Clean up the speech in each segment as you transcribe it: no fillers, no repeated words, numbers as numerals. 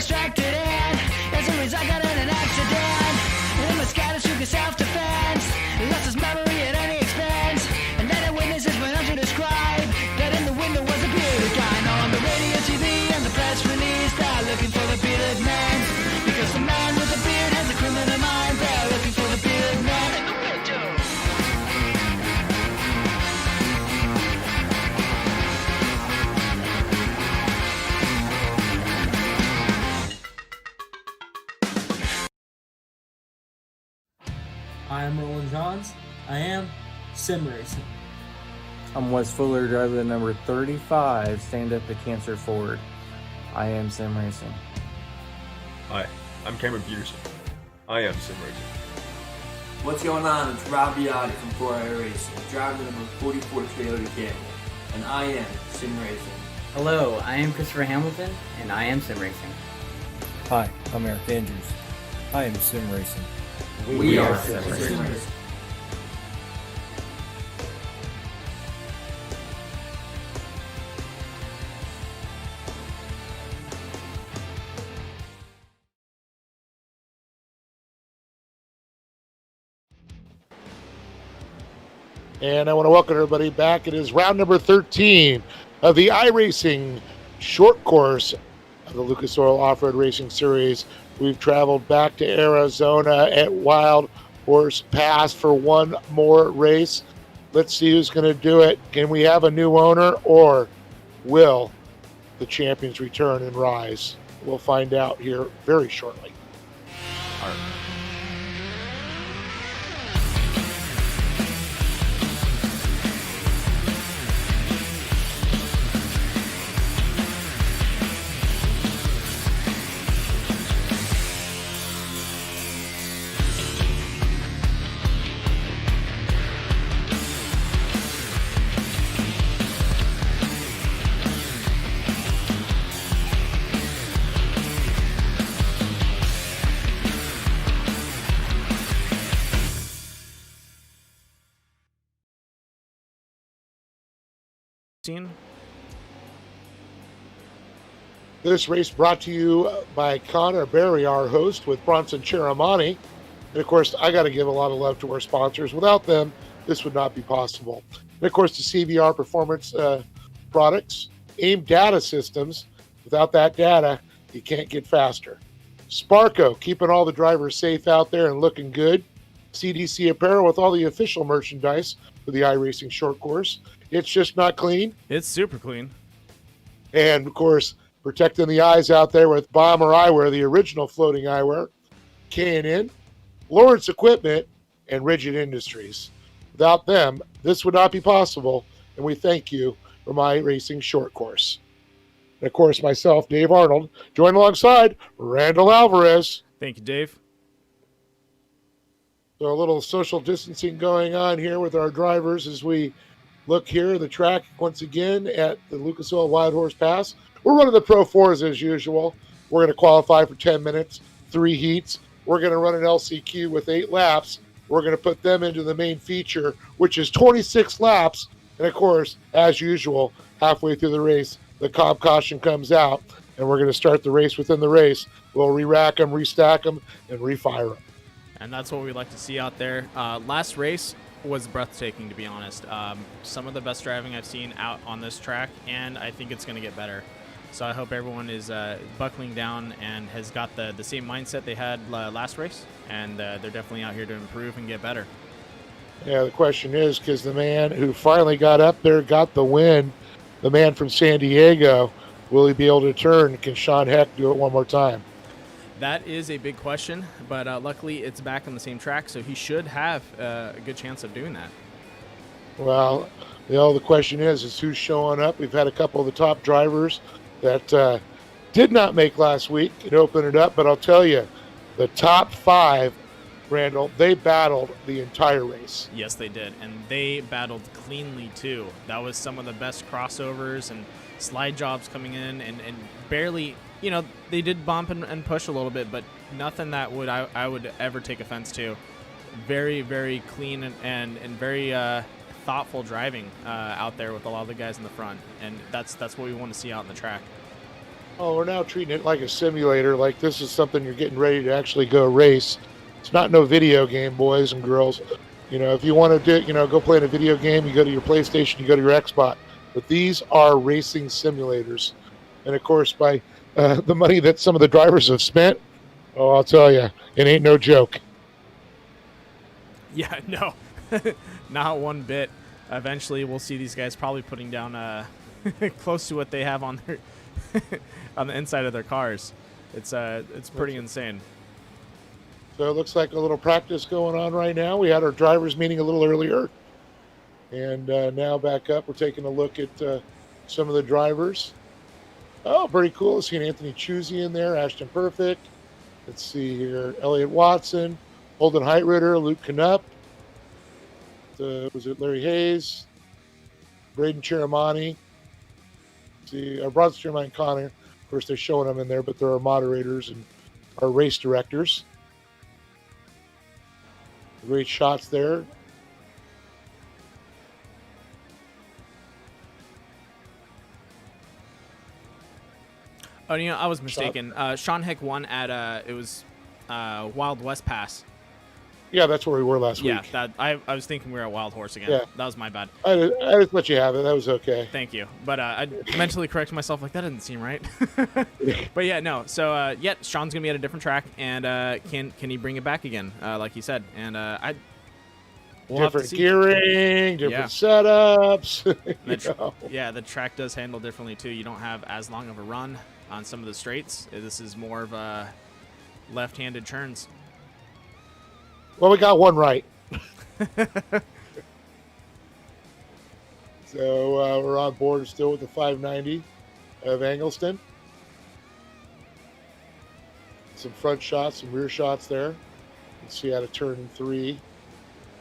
distracted and as a result I got in an accident. And then my scouter took a self-defense, lost his memory at any expense. And then the witnesses went on to describe that in the window was a bearded guy. Now on the radio, TV, and the press release, they're looking for the bearded man, because the man with the beard has a criminal mind. They're looking for the bearded man in the window. I am Roland Johns. I am Sim Racing. I'm Wes Fuller, driver the number 35, Stand Up to Cancer Ford. I am Sim Racing. Hi, I'm Cameron Peterson. I am Sim Racing. What's going on? It's Rob Biotti from iRacing, driver number 44 Toyota Camry, and I am Sim Racing. Hello, I am Christopher Hamilton, and I am Sim Racing. Hi, I'm Eric Andrews. I am Sim Racing. We are Sim Racing. And I want to welcome everybody back. It is round number 13 of the iRacing short course of the Lucas Oil Off-Road Racing Series. We've traveled back to Arizona at Wild Horse Pass for one more race. Let's see who's going to do it. Can we have a new owner, or will the champions return and rise? We'll find out here very shortly. This race brought to you by Connor Berry, our host, with Bronson Cheramani. And of course, I got to give a lot of love to our sponsors. Without them, this would not be possible. And of course, the CVR Performance products, AIM data systems. Without that data, you can't get faster. Sparco, keeping all the drivers safe out there and looking good. CDC Apparel with all the official merchandise for the iRacing short course. It's just not clean. It's super clean. And of course, protecting the eyes out there with Bomber Eyewear, the original floating eyewear, K&N, Lawrence Equipment, and Rigid Industries. Without them, this would not be possible, and we thank you for my racing short course. And of course, myself, Dave Arnold, joined alongside Randall Alvarez. Thank you, Dave. So a little social distancing going on here with our drivers as we look here at the track once again at the Lucas Oil Wild Horse Pass. We're running the Pro 4s as usual. We're going to qualify for 10 minutes, 3 heats. We're going to run an LCQ with 8 laps. We're going to put them into the main feature, which is 26 laps. And of course, as usual, halfway through the race, the comp caution comes out, and we're going to start the race within the race. We'll re-rack them, restack them, and refire them. And that's what we like to see out there. Last race was breathtaking, to be honest. Some of the best driving I've seen out on this track, and I think it's going to get better. So I hope everyone is buckling down and has got the same mindset they had last race, and they're definitely out here to improve and get better. Yeah, the question is, because the man who finally got up there got the win, the man from San Diego, will he be able to turn? Can Sean Heck do it one more time? That is a big question, but luckily it's back on the same track, so he should have a good chance of doing that. Well, the question is who's showing up. We've had a couple of the top drivers that did not make last week and open it up, but I'll tell you, the top 5, Randall, they battled the entire race. Yes, they did, and they battled cleanly too. That was some of the best crossovers and slide jobs coming in, and barely, they did bump and push a little bit, but nothing that I would ever take offense to. Very, very clean and very thoughtful driving out there with a lot of the guys in the front, and that's what we want to see out in the track. Oh, we're now treating it like a simulator. Like this is something you're getting ready to actually go race. It's not no video game, boys and girls. If you want to do, go play in a video game, you go to your PlayStation, you go to your Xbox. But these are racing simulators, and of course, by the money that some of the drivers have spent, oh, I'll tell you, it ain't no joke. Yeah, no, not one bit. Eventually, we'll see these guys probably putting down close to what they have on their on the inside of their cars. It's pretty insane. So it looks like a little practice going on right now. We had our drivers meeting a little earlier, and now back up. We're taking a look at some of the drivers. Oh, pretty cool. Seeing Anthony Chusey in there, Ashton Perfect. Let's see here. Elliott Watson, Holden Heitritter, Luke Knupp. Was it Larry Hayes? Braden Chiramani. See, Bronson Chiramani and Connor. Of course, they're showing them in there, but they're our moderators and our race directors. Great shots there. Oh, I was mistaken. Sean Hick won at it was Wild West Pass. Yeah, that's where we were last week. Yeah, I was thinking we were at Wild Horse again. Yeah. That was my bad. I just let you have it. That was okay. Thank you. But I mentally corrected myself, like, that doesn't seem right. But yeah, no. So, Sean's going to be at a different track, and can he bring it back again, like he said. And we'll different have to see. Gearing, different setups. Yeah, the track does handle differently, too. You don't have as long of a run on some of the straights. This is more of left-handed turns. Well, we got one right. So we're on board still with the 590 of Angleston. Some front shots, some rear shots there. Let's see out of turn 3.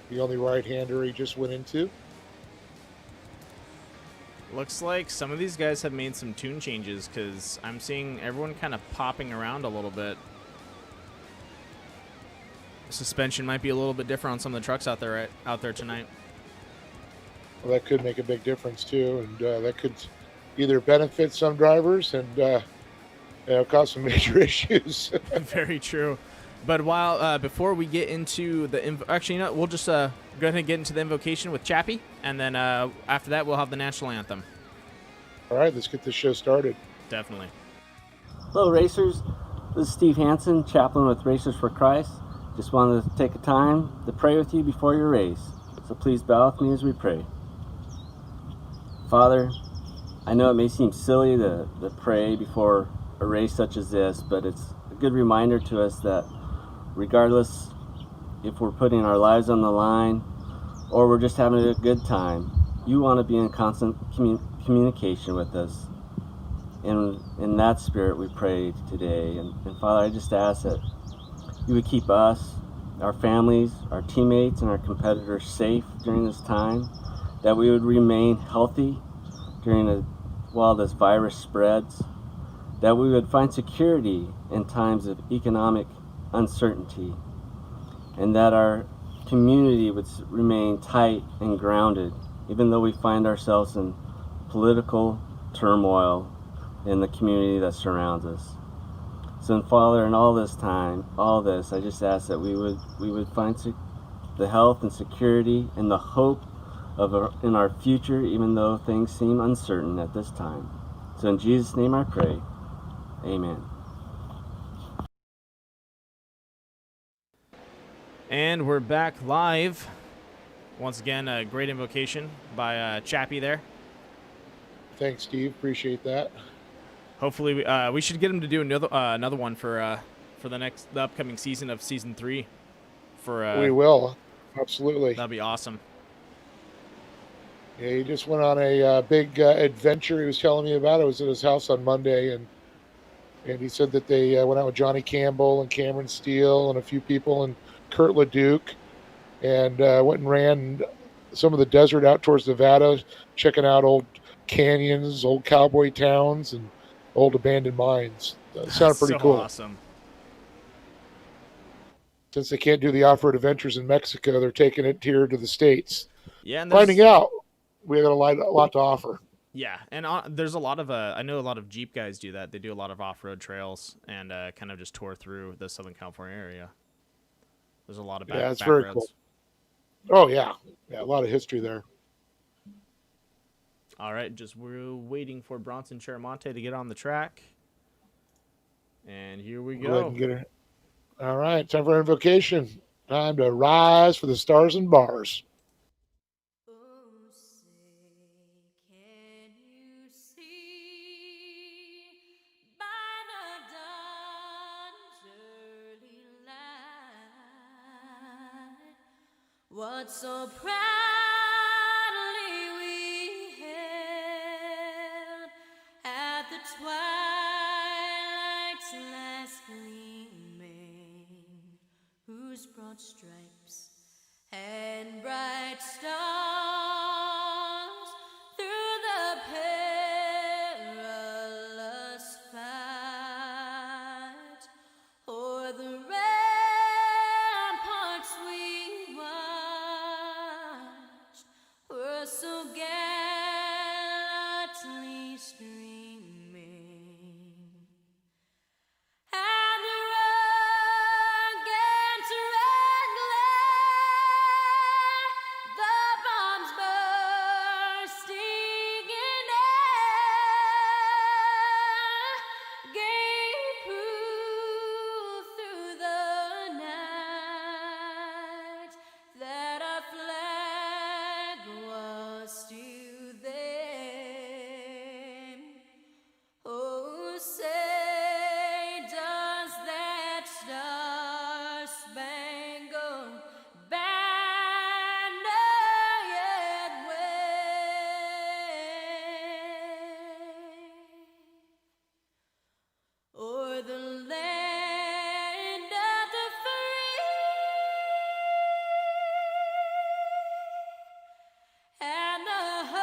The only right-hander he just went into. Looks like some of these guys have made some tune changes because I'm seeing everyone kind of popping around a little bit. Suspension might be a little bit different on some of the trucks out there tonight. Well, that could make a big difference too, and that could either benefit some drivers and cause some major issues. Very true. But before we get into the we'll just go ahead and get into the invocation with Chappie, and then after that we'll have the national anthem. All right, let's get this show started. Definitely. Hello, racers. This is Steve Hansen, chaplain with Racers for Christ. Just wanted to take a time to pray with you before your race. So please bow with me as we pray. Father, I know it may seem silly to pray before a race such as this, but it's a good reminder to us that regardless if we're putting our lives on the line or we're just having a good time, you want to be in constant communication with us. In that spirit we pray today. And Father, I just ask that you would keep us, our families, our teammates, and our competitors safe during this time, that we would remain healthy while this virus spreads, that we would find security in times of economic uncertainty, and that our community would remain tight and grounded, even though we find ourselves in political turmoil in the community that surrounds us. So, Father, in all this, I just ask that we would find the health and security and the hope in our future, even though things seem uncertain at this time. So, in Jesus' name I pray. Amen. And we're back live. Once again, a great invocation by Chappie there. Thanks, Steve. Appreciate that. Hopefully, we should get him to do another one for the upcoming season of season 3. We will, absolutely. That'd be awesome. Yeah, he just went on a big adventure. He was telling me about it. I was at his house on Monday, and he said that they went out with Johnny Campbell and Cameron Steele and a few people and Kurt LeDuc, and went and ran some of the desert out towards Nevada, checking out old canyons, old cowboy towns, and old abandoned mines. Sounded pretty cool. Awesome. Since they can't do the off-road adventures in Mexico, they're taking it here to the States. Yeah, and finding out we got a lot to offer. Yeah, and there's a lot of I know a lot of Jeep guys do that. They do a lot of off-road trails and kind of just tour through the Southern California area. There's a lot of Yeah, it's back very roads. cool. Oh yeah, yeah, a lot of history there. All right, we're waiting for Bronson Chiramonte to get on the track, and here we Go ahead go. and get it. All right, time for invocation. Time to rise for the stars and bars. Oh, say, can you see by the dawn's early light what so proudly we held at the twilight's last gleaming, whose broad stripes and bright stars through the perilous fight o'er the ramparts we watched were so gallantly streaming. And the rugged red glare, the bombs bursting in air, gave proof through the night that our flag was still there. Oh, say, does that star-spangled banner yet wave o'er the land of the free and the home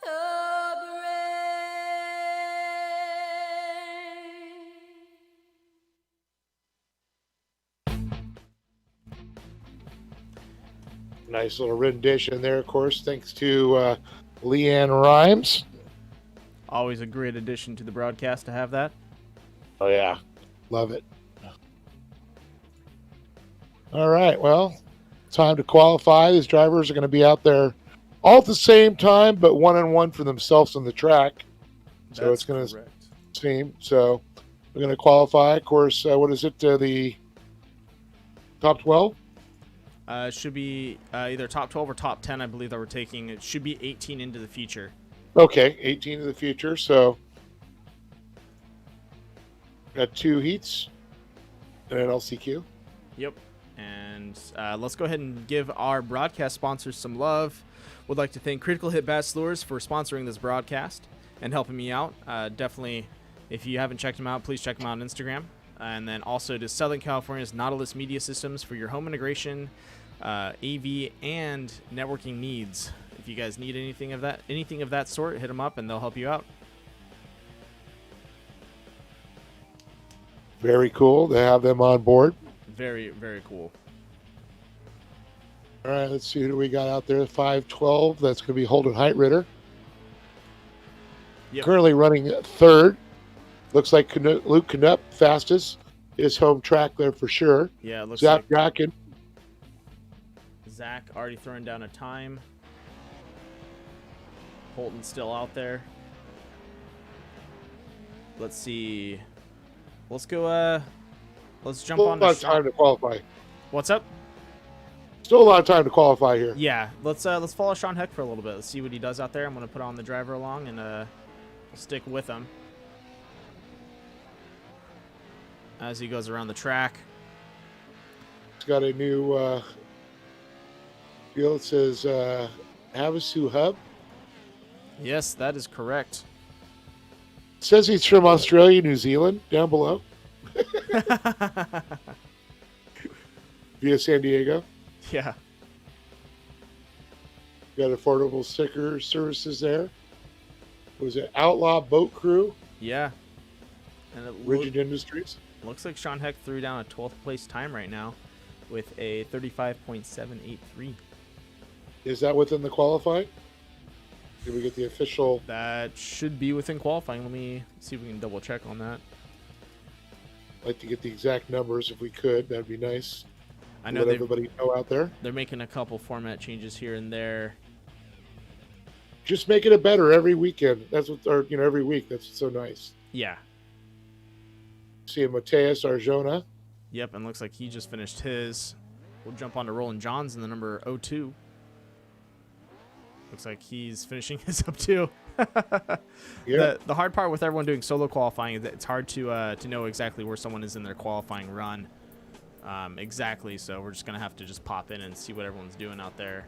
of the brave? Nice little rendition there, of course, thanks to Leanne Rhymes. Always a great addition to the broadcast to have that. Oh yeah, love it. All right, well, time to qualify. These drivers are going to be out there all at the same time, but one-on-one for themselves on the track. So it's going to seem. So we're going to qualify. Of course, what is it? The top 12? Should be either top 12 or top 10, I believe, that we're taking. It should be 18 into the future. Okay, 18 to the future. So got 2 heats and an LCQ. Yep. And let's go ahead and give our broadcast sponsors some love. Would like to thank Critical Hit Bass Lures for sponsoring this broadcast and helping me out. Definitely, if you haven't checked them out, please check them out on Instagram. And then also to Southern California's Nautilus Media Systems for your home integration, AV, and networking needs. If you guys need anything of that sort, hit them up and they'll help you out. Very cool to have them on board. Very, very cool. All right, let's see who we got out there. 512. That's going to be Holden Heitritter. Yep. Currently running third. Looks like Luke Knupp, fastest. His home track there for sure. Yeah, it looks Zach like Bracken. Zach already throwing down a time. Holton's still out there. Let's see. Let's go. Let's jump on. Still a lot of time to qualify. What's up? Still a lot of time to qualify here. Yeah, let's follow Sean Heck for a little bit. Let's see what he does out there. I'm gonna put on the driver along and we'll stick with him as he goes around the track. It's got a new deal. It says Havasu Hub. Yes, that is correct. It says he's from Australia, New Zealand, down below. Via San Diego. Yeah. Got affordable sticker services there. Was it Outlaw Boat Crew? Yeah. And it Rigid Industries. looks like Sean Heck threw down a 12th place time right now. with a 35.783. Is that within the qualifying? Did we get the official? That should be within qualifying. Let me see if we can double check on that. I'd like to get the exact numbers if we could. That'd be nice. I know Let everybody know out there. they're making a couple format changes here and there. Just making it better every weekend. That's what, or every week. That's so nice. Yeah. See Mateus Arjona. Yep, and looks like he just finished his. We'll jump on to Roland Johns in the number 02. Looks like he's finishing his up too. Yeah. The hard part with everyone doing solo qualifying is that it's hard to know exactly where someone is in their qualifying run. Exactly, so we're just going to have to just pop in and see what everyone's doing out there.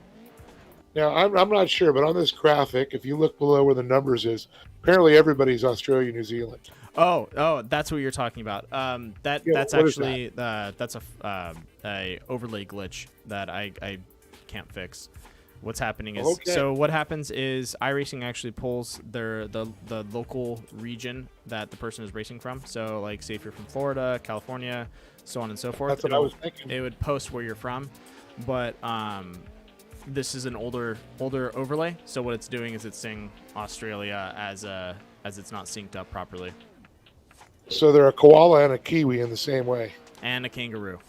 Now, I'm not sure, but on this graphic, if you look below where the numbers is, apparently everybody's Australia, New Zealand. Oh, that's what you're talking about. That's actually that's a overlay glitch that I can't fix. What's happening is so what happens is iRacing actually pulls the local region that the person is racing from. So like say if you're from Florida, California, so on and so forth. That's what I was thinking. It would post where you're from, but this is an older overlay. So what it's doing is it's saying Australia as it's not synced up properly. So they're a koala and a kiwi in the same way. And a kangaroo.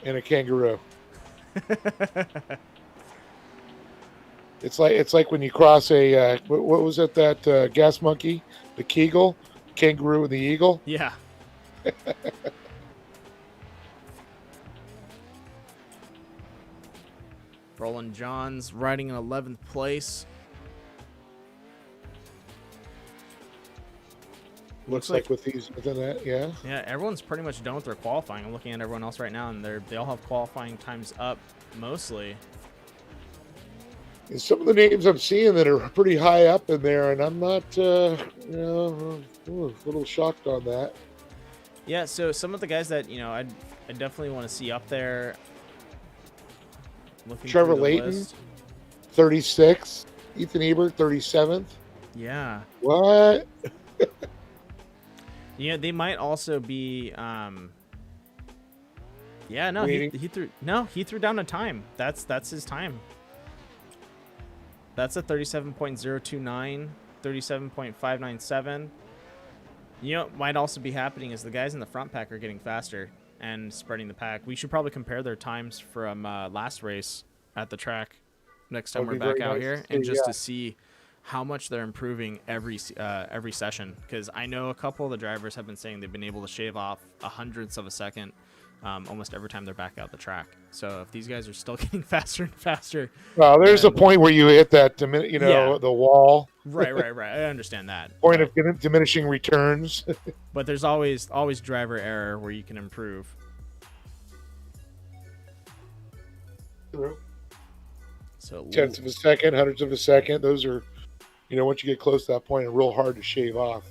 And a kangaroo. It's like when you cross a what was it, that gas monkey, the Kegel, kangaroo and the eagle. Yeah. Roland Johns riding in 11th place. Looks like with these within that, yeah. Yeah, everyone's pretty much done with their qualifying. I'm looking at everyone else right now, and they all have qualifying times up mostly. And some of the names I'm seeing that are pretty high up in there, and I'm not, a little shocked on that. Yeah, so some of the guys that I definitely want to see up there. Trevor Layton, 36. Ethan Ebert, 37th. Yeah. What? Yeah, they might also be. Yeah, no, he threw down a time. That's his time. That's a 37.029, 37.597. What might also be happening is the guys in the front pack are getting faster and spreading the pack. We should probably compare their times from last race at the track next time we're back out here, and just to see how much they're improving every session. Because I know a couple of the drivers have been saying they've been able to shave off 100ths of a second almost every time they're back out the track. So if these guys are still getting faster and faster, well, there's a point where you hit that the wall. Right. I understand that. Point of diminishing returns. But there's always driver error where you can improve. True. So tenths of a second, hundredths of a second. Those are, once you get close to that point, real hard to shave off.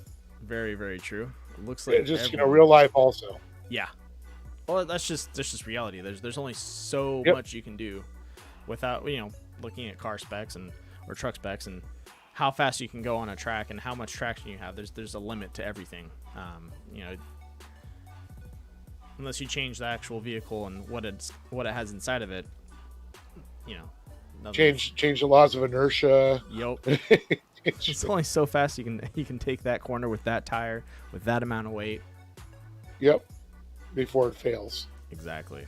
Very, very true. It looks like real life also. Yeah. Well, that's just reality. There's only so much you can do without looking at car specs or truck specs and how fast you can go on a track and how much traction you have. There's a limit to everything. Unless you change the actual vehicle and what it has inside of it. Change the laws of inertia. Yep. It's only so fast you can take that corner with that tire with that amount of weight. Yep. Before it fails. Exactly.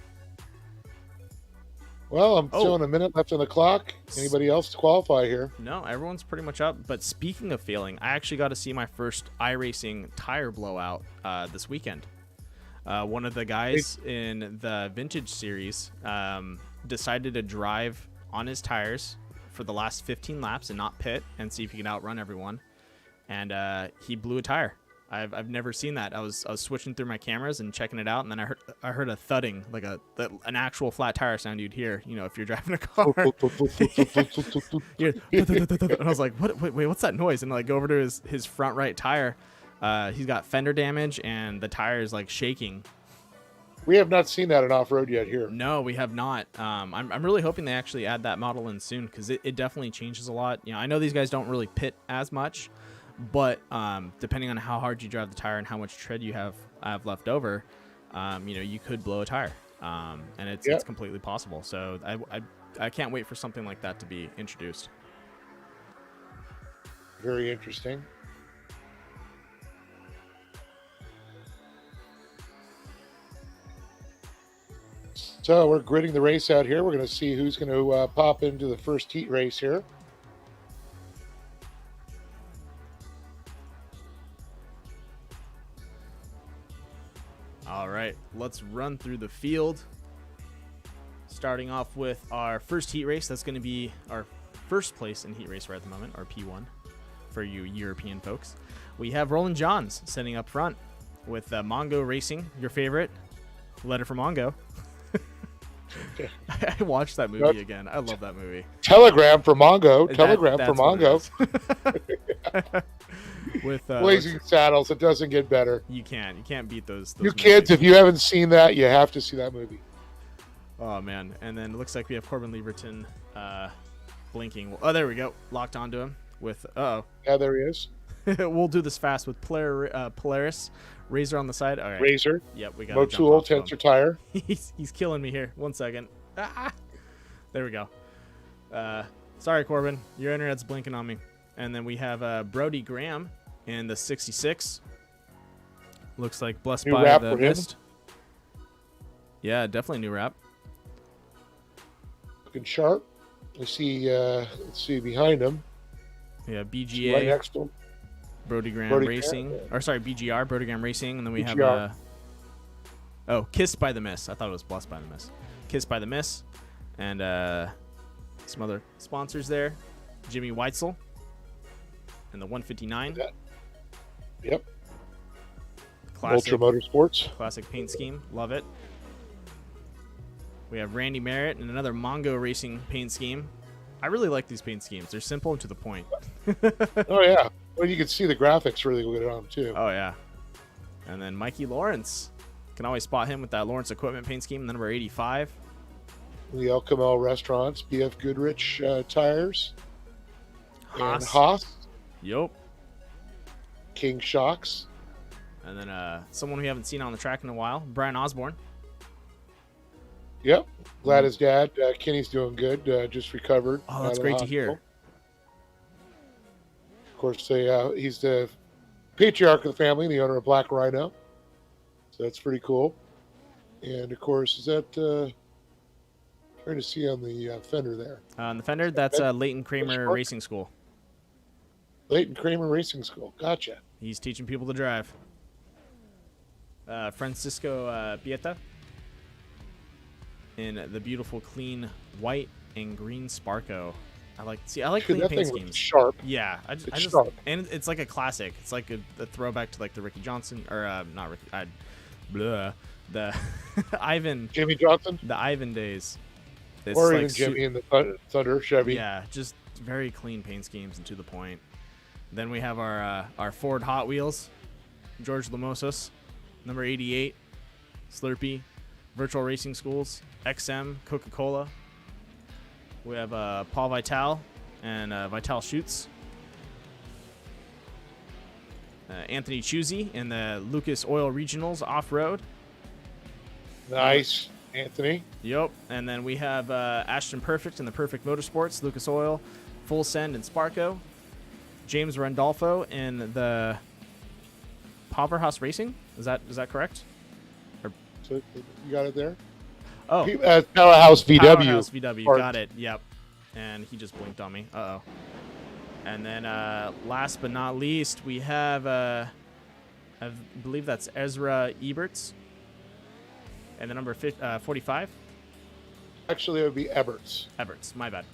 Well, I'm still in a minute left on the clock. Anybody else to qualify here? No, everyone's pretty much up. But speaking of failing, I actually got to see my first iRacing tire blowout this weekend. One of the guys in the Vintage Series decided to drive on his tires for the last 15 laps and not pit and see if he could outrun everyone. And he blew a tire. I've never seen that. I was switching through my cameras and checking it out, and then I heard a thudding, like an actual flat tire sound you'd hear, if you're driving a car. And I was like, wait, what's that noise? And I go over to his front right tire. He's got fender damage, and the tire is shaking. We have not seen that in off-road yet here. No, we have not. I'm really hoping they actually add that model in soon, because it definitely changes a lot. I know these guys don't really pit as much, but depending on how hard you drive the tire and how much tread you have left over, you could blow a tire. and it's completely possible. So I can't wait for something like that to be introduced. Very interesting. So we're gridding the race out here. We're going to see who's going to pop into the first heat race here. All right, let's run through the field. Starting off with our first heat race. That's going to be our first place in heat race right at the moment, our P1 for you European folks. We have Roland Johns sitting up front with Mongo Racing, your favorite. Letter from Mongo. I watched that movie again. I love that movie. Telegram for Mongo. Telegram for Mongo. With Blazing Saddles, it doesn't get better. You can't beat those You kids, if you haven't seen that, you have to see that movie. Oh man. And then it looks like we have Corbin Lieberton blinking. Oh, there we go. Locked onto him with Yeah, there he is. We'll do this fast with Polaris. Razor on the side. All right. Razor. Yep, we got Motul Tensor Tire. He's killing me here. 1 second. There we go. Sorry, Corbin. Your internet's blinking on me. And then we have Brody Graham in the 66. Looks like blessed New by wrap the for him. mist. Yeah, definitely new wrap. Looking sharp. Let's see behind him. Yeah, Right BGA. next to him. Brody Graham Brody Racing. Graham, Or sorry, BGR, Brody Graham Racing. And then we BGR. have Kissed by the Mist. I thought it was Blessed by the Mist. Kissed by the Mist. And some other sponsors there. Jimmy Weitzel. And the 159. Yep. Classic, Ultra Motorsports. classic paint scheme. Love it. We have Randy Merritt and another Mongo Racing paint scheme. I really like these paint schemes. They're simple and to the point. Oh, yeah. Well, you can see the graphics really good on them, too. Oh, yeah. And then Mikey Lawrence. Can always spot him with that Lawrence Equipment paint scheme, number 85. The El Camel Restaurants, BF Goodrich Tires. And Haas. Haas. Yup. King Shocks. And then someone we haven't seen on the track in a while, Brian Osborne. Yep. Glad his dad, Kenny's doing good. Just recovered. Oh, out that's of the great to hospital. hear. Of course, he's the patriarch of the family, the owner of Black Rhino. So that's pretty cool. And, of course, is that... trying to see on the fender there. On the fender, that's Leighton Kramer Racing School. Leighton Kramer Racing School. Gotcha. He's teaching people to drive. Francisco Bieta in the beautiful, clean white and green Sparko. I like Dude, clean that paint thing schemes. was sharp. Yeah, It's I just sharp. and it's like a classic. It's like a throwback to like the Ricky Johnson or not Ricky. The Ivan. Jimmy Johnson? The Ivan days. It's Or like even Jimmy in the Thunder Chevy. Yeah, just very clean paint schemes and to the point. Then we have our Ford Hot Wheels, George Lamosos, number 88, Slurpee, Virtual Racing Schools, XM, Coca-Cola. We have Paul Vital and Vital Schutz. Anthony Chusey in the Lucas Oil Regionals Off-Road. Nice, Anthony. Yep. And then we have Ashton Perfect in the Perfect Motorsports, Lucas Oil, Full Send, and Sparko. James Randolfo in the Powerhouse Racing. Is that correct? So you got it there? Oh, Powerhouse VW. Powerhouse VW. Part. Got it. Yep. And he just blinked on me. Uh-oh. And then last but not least, we have, I believe that's Ezra Eberts. And the number 45? Actually, it would be Eberts. Eberts. My bad.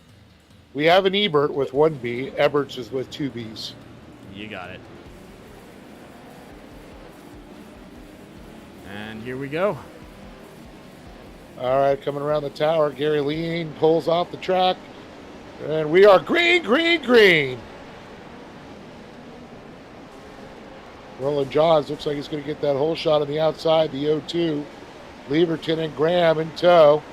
We have an Ebert with one B. Eberts is with two Bs. You got it. And here we go. All right, coming around the tower, Gary Lean pulls off the track. And we are green, green, green. Roland Johns looks like he's going to get that whole shot on the outside, the 0-2. Leverton and Graham in tow.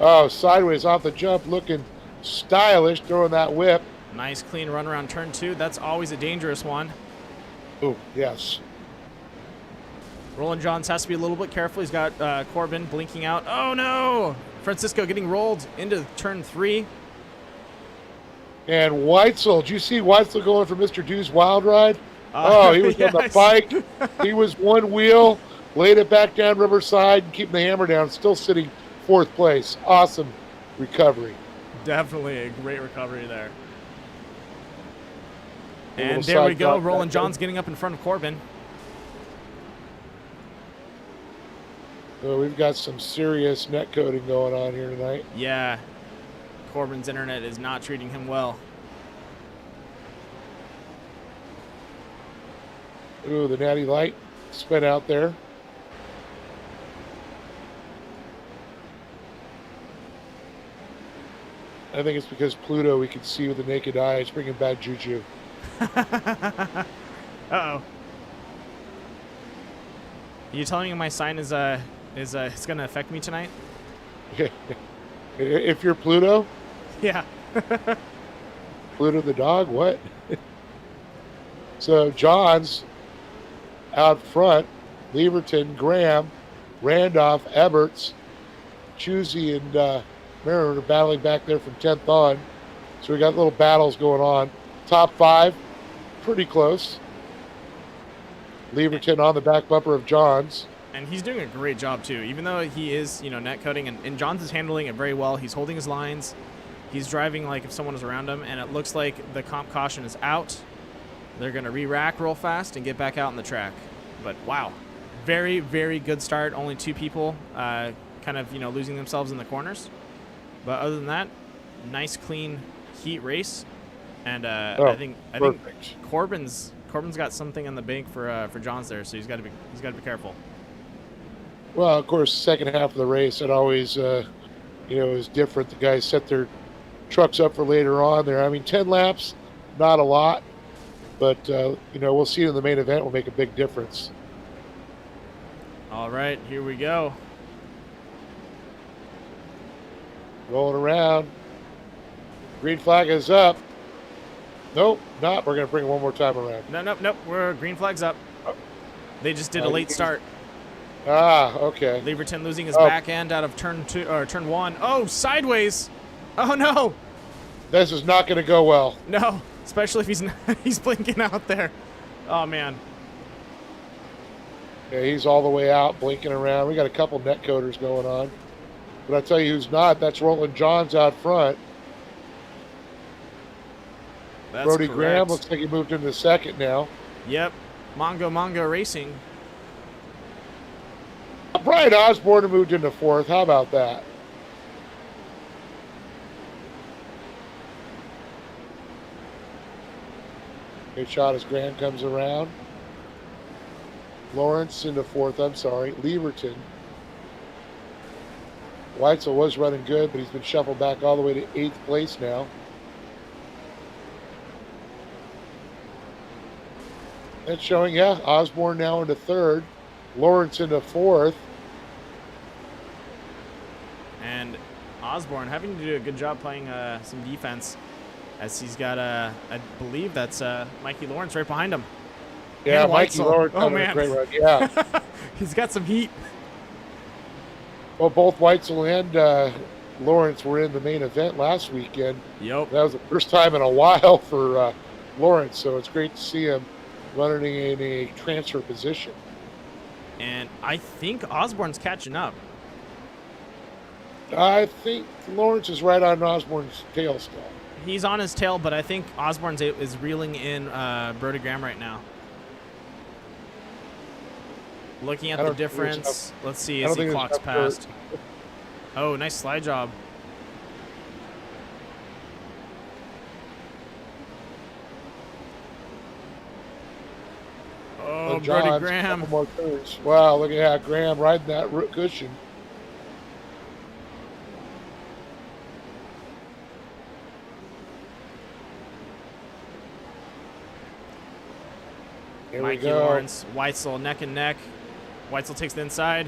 Oh, sideways off the jump, looking stylish, throwing that whip. Nice clean run around turn 2. That's always a dangerous one. Oh, yes. Roland Johns has to be a little bit careful. He's got Corbin blinking out. Oh, no. Francisco getting rolled into turn 3. And Weitzel, did you see Weitzel going for Mr. Dew's wild ride? Oh, he was on the yes. bike. He was one wheel, laid it back down Riverside, and keeping the hammer down, still sitting 4th place. Awesome recovery. Definitely a great recovery there. A And little there we side go. drop Roland back Johns there. getting up in front of Corbin. So we've got some serious net coding going on here tonight. Yeah. Corbin's internet is not treating him well. Ooh, the natty light spin out there. I think it's because Pluto we can see with the naked eye. It's bringing bad juju. Uh-oh. Are you telling me my sign is it's gonna affect me tonight? If you're Pluto, Yeah. Pluto the dog, what? So John's out front, Leverton, Graham, Randolph, Eberts, Chusey, and Mariner are battling back there from 10th on. So we got little battles going on. Top 5, pretty close. Leverton on the back bumper of John's. And he's doing a great job too. Even though he is, net coding, and Johns is handling it very well. He's holding his lines. He's driving like if someone is around him, and it looks like the comp caution is out. They're gonna re-rack real fast and get back out on the track. But wow, very, very good start. Only 2 people kind of losing themselves in the corners. But other than that, nice clean heat race. And I think Corbin's got something in the bank for Johns there, so he's got to be careful. Well, of course, second half of the race, it always, is different. The guys set their trucks up for later on there. I mean, 10 laps, not a lot, but, we'll see in the main event will make a big difference. All right, here we go. Rolling around. Green flag is up. Nope, not. We're going to bring it one more time around. Nope. We're green flags up. They just did a late start. Ah, okay. Leverton losing his back end out of turn 1. Oh, sideways. Oh no. This is not going to go well. No, especially if he's blinking out there. Oh man. Yeah, he's all the way out, blinking around. We got a couple net coders going on. But I tell you who's not. That's Roland Johns out front. That's Brody correct. Graham looks like he moved into second now. Yep. Mongo Racing. Brian Osborne moved into 4th. How about that? Good shot as Graham comes around. Lawrence into 4th. I'm sorry. Leverton. Weitzel was running good, but he's been shuffled back all the way to 8th place now. That's showing, yeah, Osborne now into 3rd. Lawrence into 4th. And Osborne having to do a good job playing some defense, as he's got I believe that's Mikey Lawrence right behind him. Yeah, And Mikey Weitzel. Lawrence Oh having man, a great run. Yeah. He's got some heat. Well, both Weitzel and Lawrence were in the main event last weekend. Yep. That was the first time in a while for Lawrence, so it's great to see him running in a transfer position. And I think Osborne's catching up. I think Lawrence is right on Osborne's tail still. He's on his tail, but I think Osborne's is reeling in Brody Graham right now. Looking at the difference, let's see as he clocks past. Oh, nice slide job. Oh, Brody Graham. More turns. Wow, look at that. Graham riding that cushion. Here Mikey we go. Lawrence, Weitzel neck and neck. Weitzel takes the inside.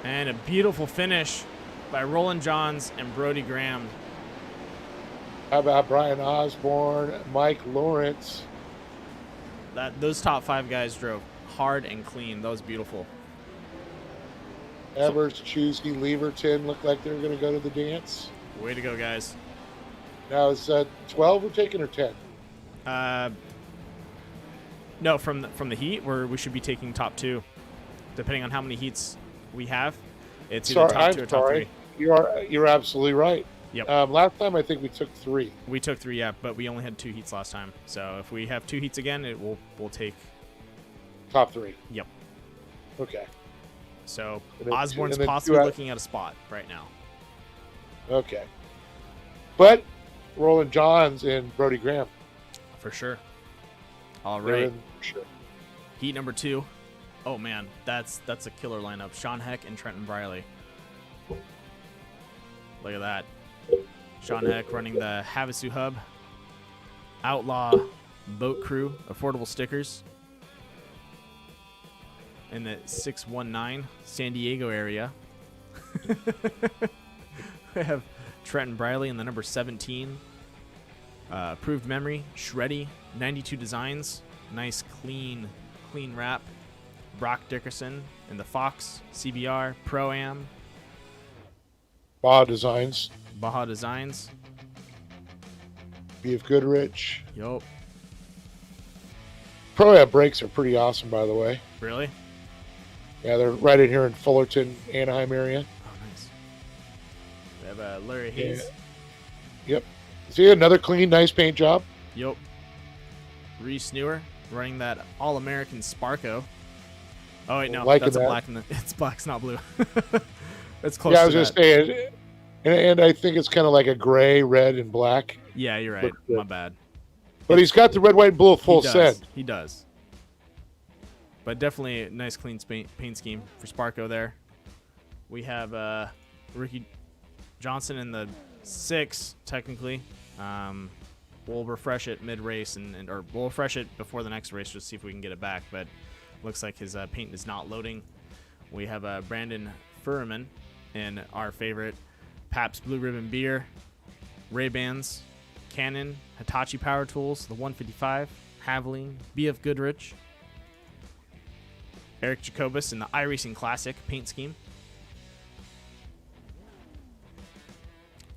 And a beautiful finish by Roland Johns and Brody Graham. How about Brian Osborne, Mike Lawrence? Those top 5 guys drove hard and clean. That was beautiful. Evers, Chusky, Leverton look like they're going to go to the dance. Way to go, guys. Now, is 12 we're taking or 10? No, from the heat, we should be taking top 2, depending on how many heats we have. It's either top 2 or top 3. You're absolutely right. Yep. Last time I think we took 3. We took 3, yeah, but we only had 2 heats last time. So if we have 2 heats again, we'll take top 3. Yep. Okay. So then Osborne's two possibly out- looking at a spot right now. Okay. But Roland Johns and Brody Graham. For sure. All They're right. in for sure. Heat number 2. Oh man, that's a killer lineup. Sean Heck and Trenton Briley. Look at that. Sean Heck running the Havasu Hub. Outlaw Boat Crew affordable stickers in the 619 San Diego area. We have Trenton Briley in the number 17. Approved memory, Shreddy, 92 designs, nice clean wrap. Brock Dickerson in the Fox, CBR, Pro-Am. Baja Designs. Baja Designs. B.F. Goodrich. Yup. Pro-Am brakes are pretty awesome, by the way. Really? Yeah, they're right in here in Fullerton, Anaheim area. Oh, nice. We have Larry Hayes. Yep. See, another clean, nice paint job. Yup. Reese Newer running that All-American Sparko. Oh, wait, no. Liking That's a that. black. It's black, it's not blue. It's close Yeah, I to was just that. saying, and I think it's kind of like a gray, red, and black. Yeah, you're right. Looks good. My bad. But he's got the red, white, and blue full He does. send. He does. But definitely a nice, clean paint scheme for Sparko there. We have Ricky Johnson in the 6, technically. We'll refresh it mid-race, or we'll refresh it before the next race just to see if we can get it back. But looks like his paint is not loading. We have Brandon Furman in our favorite Pabst Blue Ribbon beer, Ray-Bans, Canon, Hitachi Power Tools, the 155, Haveling, BF Goodrich, Eric Jacobus in the iRacing Classic paint scheme,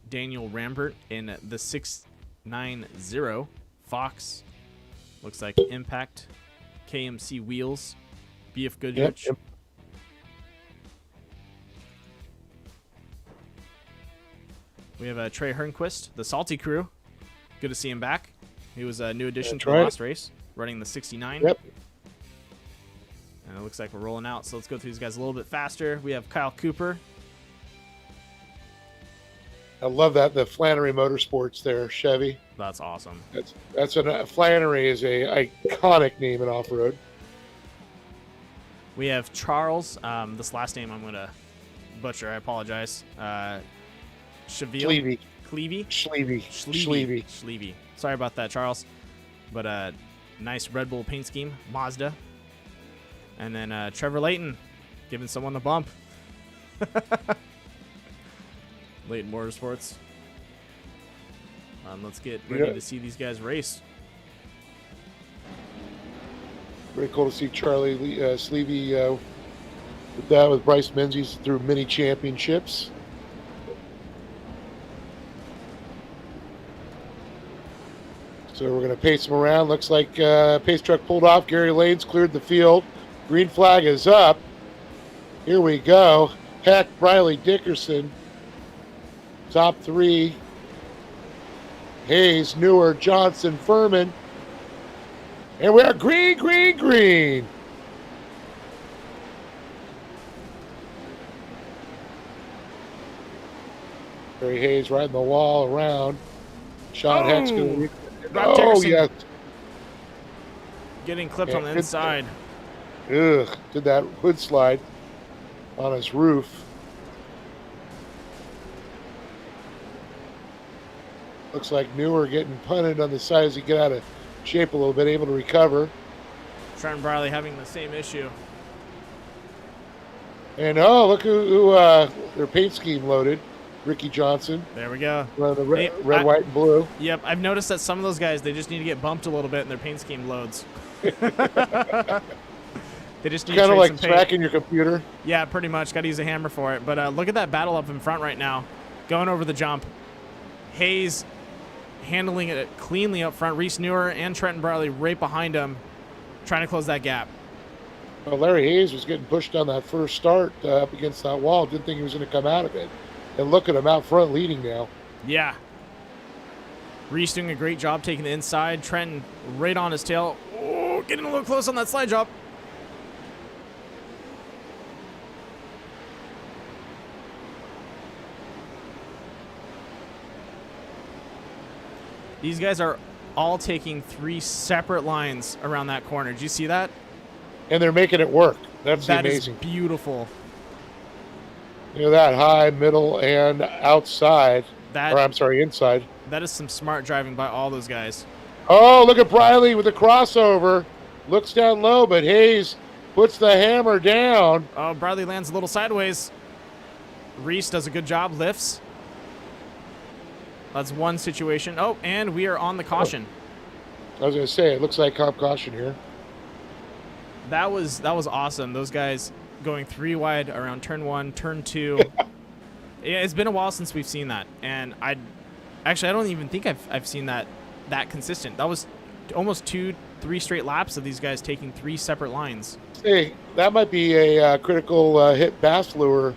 Daniel Rambert in the 690 Fox, looks like Impact, KMC Wheels, BF Goodrich. Yep. We have Trey Hernquist, the Salty Crew. Good to see him back. He was a new addition That's to the right. last race, running the 69. Yep. And it looks like we're rolling out, so let's go through these guys a little bit faster. We have Kyle Cooper. I love that, the Flannery Motorsports there, Chevy. That's awesome. Flannery is a iconic name in off-road. We have Charles. This last name I'm going to butcher. I apologize. Clevey. Schlevey. Sorry about that, Charles. But nice Red Bull paint scheme. Mazda. And then Trevor Layton giving someone the bump. Layton Motorsports. Let's get ready to see these guys race. Very cool to see Charlie Sleevey with that, with Bryce Menzies through mini championships. So we're going to pace him around. Looks like pace truck pulled off. Gary Lanes cleared the field. Green flag is up. Here we go. Heck, Briley, Dickerson. Top 3. Hayes, Newer, Johnson, Furman. And we are green. Barry Hayes riding the wall around. Sean Heck's going to... Rob Oh, Dickerson yes. getting clipped on the inside. Ugh, did that hood slide on his roof. Looks like Newer getting punted on the side as he get out of shape a little bit, able to recover. Trenton Briley having the same issue. And look who their paint scheme loaded. Ricky Johnson. There we go. The Hey, red, white, and blue. Yep, I've noticed that some of those guys, they just need to get bumped a little bit and their paint scheme loads. They just need Kind to of trade like some paint. tracking your computer. Yeah, pretty much. Got to use a hammer for it. But look at that battle up in front right now. Going over the jump. Hayes handling it cleanly up front. Reese Newer and Trenton Bradley right behind him, trying to close that gap. Well, Larry Hayes was getting pushed on that first start up against that wall. Didn't think he was going to come out of it. And look at him out front leading now. Yeah. Reese doing a great job taking the inside. Trenton right on his tail. Oh, getting a little close on that slide drop. These guys are all taking 3 separate lines around that corner. Did you see that? And they're making it work. That's That is amazing. beautiful. You know that high, middle, and outside. Or I'm sorry, inside. That is some smart driving by all those guys. Oh, look at Briley with the crossover. Looks down low, but Hayes puts the hammer down. Oh, Bradley lands a little sideways. Reese does a good job, lifts. That's one situation. Oh, and we are on the caution. I was going to say, it looks like comp caution here. That was awesome. Those guys going 3 wide around turn 1, turn 2. Yeah, it's been a while since we've seen that, and I don't even think I've seen that consistent. That was almost 2-3 straight laps of these guys taking 3 separate lines. Hey, that might be a critical hit bass lure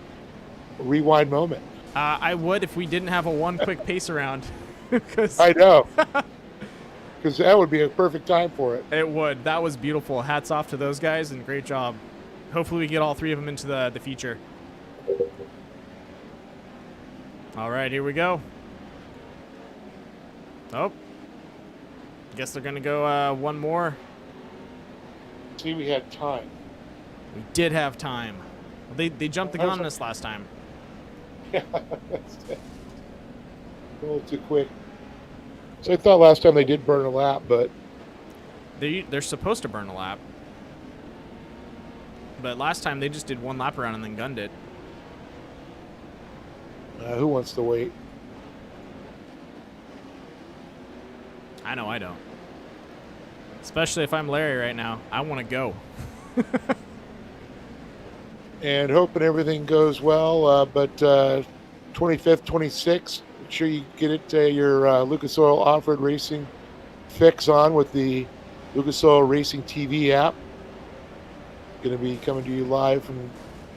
rewind moment. I would if we didn't have a 1 quick pace around. I know. Because that would be a perfect time for it. It would. That was beautiful. Hats off to those guys, and great job. Hopefully we get all 3 of them into the feature. All right, here we go. Oh. Guess they're going to go 1 more. See, we had time. We did have time. They jumped the gun on us last time. Yeah, a little too quick. So I thought last time they did burn a lap, but They're supposed to burn a lap. But last time they just did 1 lap around and then gunned it. who wants to wait? I know I don't. Especially if I'm Larry right now. I want to go. And hoping everything goes well. But 25th, 26th, make sure you get it your Lucas Oil Off-Road Racing fix on with the Lucas Oil Racing TV app. Going to be coming to you live from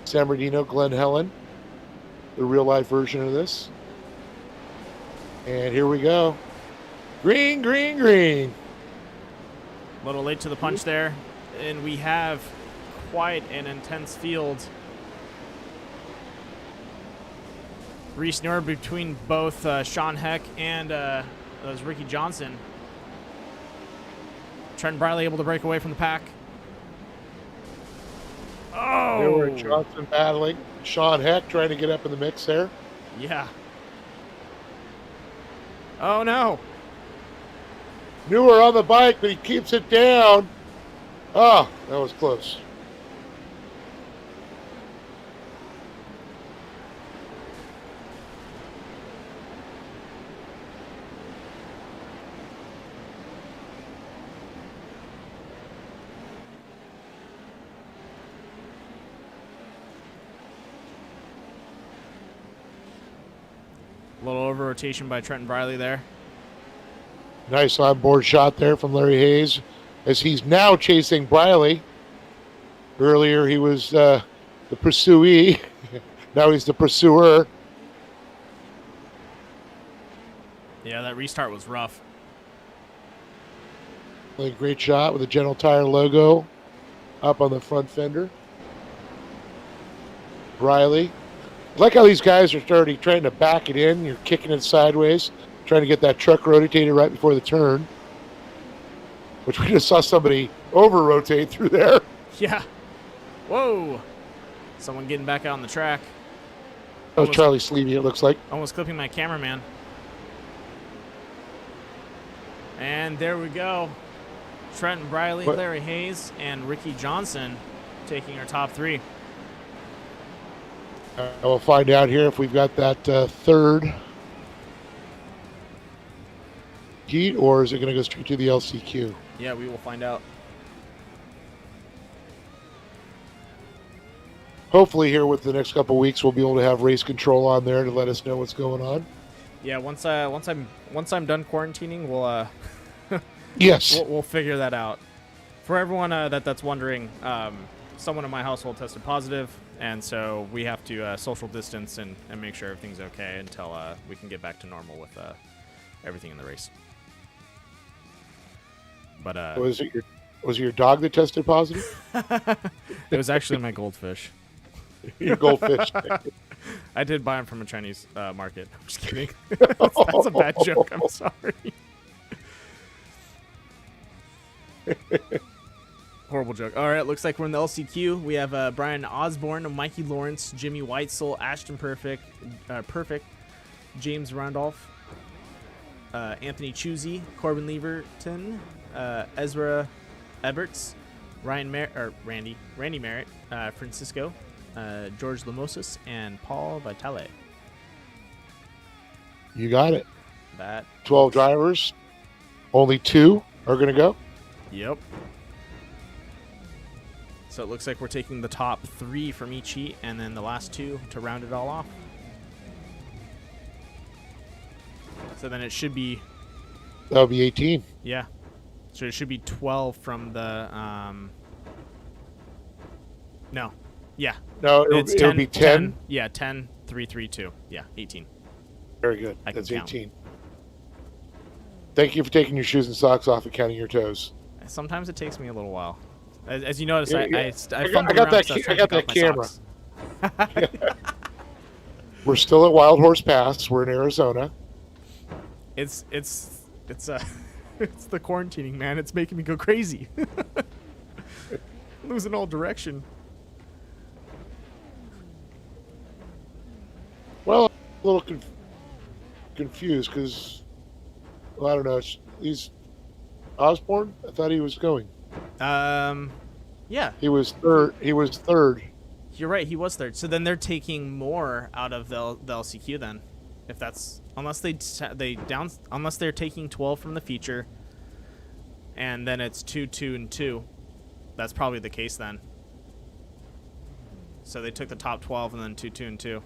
San Bernardino, Glen Helen, the real-life version of this. And here we go. Green, green, green. A little late to the punch there. And we have quite an intense field. Reese Newer between both Sean Heck and that was Ricky Johnson. Trent Briley able to break away from the pack. Oh! There were Johnson battling. Sean Heck trying to get up in the mix there. Yeah. Oh, no. Newer on the bike, but he keeps it down. Oh, that was close. A little over rotation by Trenton Briley there. Nice onboard shot there from Larry Hayes as he's now chasing Briley. Earlier he was the pursuee. Now he's the pursuer. Yeah, that restart was rough. Really great shot with the General Tire logo up on the front fender. Briley. I like how these guys are already trying to back it in. You're kicking it sideways, trying to get that truck rotated right before the turn, which we just saw somebody over-rotate through there. Yeah. Whoa. Someone getting back out on the track. That was Charlie Sleevey, it looks like. Almost clipping my cameraman. And there we go. Trenton Briley, Larry Hayes, and Ricky Johnson taking our top 3. We'll find out here if we've got that third heat, or is it going to go straight to the LCQ? Yeah, we will find out. hopefully here with the next couple weeks, we'll be able to have race control on there to let us know what's going on. Yeah, once I'm done quarantining, we'll Yes. we'll figure that out. For everyone that's wondering, someone in my household tested positive, and so we have to social distance and make sure everything's okay until we can get back to normal with everything in the race. But Was it your dog that tested positive? it was actually my goldfish. Your goldfish. I did buy them from a Chinese market. I'm just kidding. That's a bad joke. I'm sorry. Horrible joke. All right, looks like we're in the LCQ. We have Brian Osborne, Mikey Lawrence, Jimmy Whitesell, Ashton Perfect, James Randolph, Anthony Chusey, Corbin Leverton, Ezra Eberts, Randy Merritt, Francisco, George Lamosis, and Paul Vitale. You got it. That 12 drivers. Only 2 are going to go. Yep. So it looks like we're taking the top 3 from each heat, and then the last 2 to round it all off. So then it should be... That'll be 18. Yeah. So it should be 12 from the... No. Yeah. No, it'll be 10. Yeah, 10, 3, 3, 2. Yeah, 18. Very good. I can That's count. 18. Thank you for taking your shoes and socks off and counting your toes. Sometimes it takes me a little while. As you notice, Yeah, I got that camera. Socks. We're still at Wild Horse Pass. We're in Arizona. It's it's the quarantining, man. It's making me go crazy. Losing all direction. Well, I'm a little confused because, well, I don't know. He's Osborne. I thought he was going. Yeah. He was third. You're right. He was third. So then they're taking more out of the LCQ then, if that's unless they're taking 12 from the feature, and then it's 2, 2, and 2. That's probably the case then. So they took the top 12 and then 2, 2, and 2.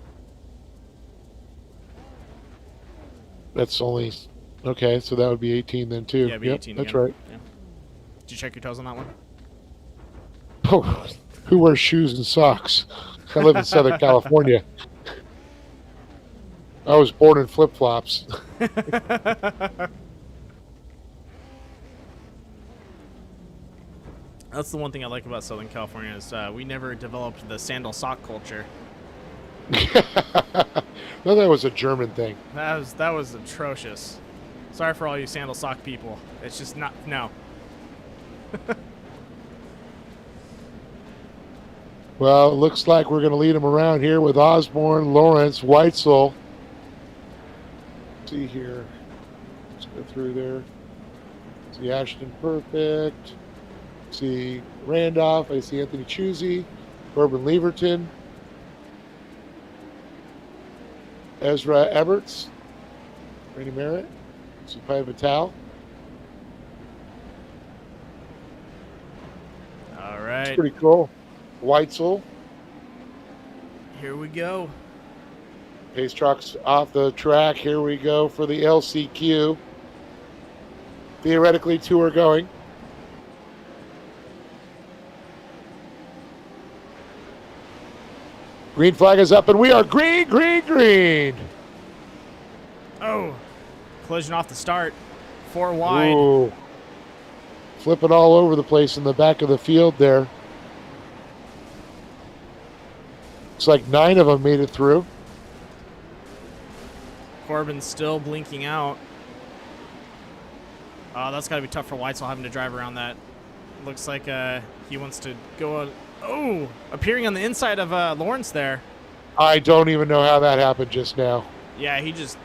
That's only okay. So that would be 18 then too. Yeah, it'd be 18 That's again. right. Yeah. Did you check your toes on that one? Oh, who wears shoes and socks? I live in Southern California. I was born in flip-flops. That's the one thing I like about Southern California is we never developed the sandal sock culture. No, that was a German thing. That was atrocious. Sorry for all you sandal sock people. It's just not no. Well, it looks like we're going to lead them around here with Osborne, Lawrence, Whitesell. Let's see here. Let's go through there. See Ashton Perfect. See Randolph. I see Anthony Chusey. Corbin Leverton. Ezra Eberts. Randy Merritt. See Pai Vital. All right. Pretty cool. Whitesell. Here we go. Pace trucks off the track. Here we go for the LCQ. Theoretically, 2 are going. Green flag is up, and we are green, green, green. Oh, collision off the start. 4 wide. Ooh. Flipping all over the place in the back of the field there. Looks like 9 of them made it through. Corbin's still blinking out. Oh, that's got to be tough for Whitesell having to drive around that. Looks like he wants to go. Oh, appearing on the inside of Lawrence there. I don't even know how that happened just now. Yeah, he just...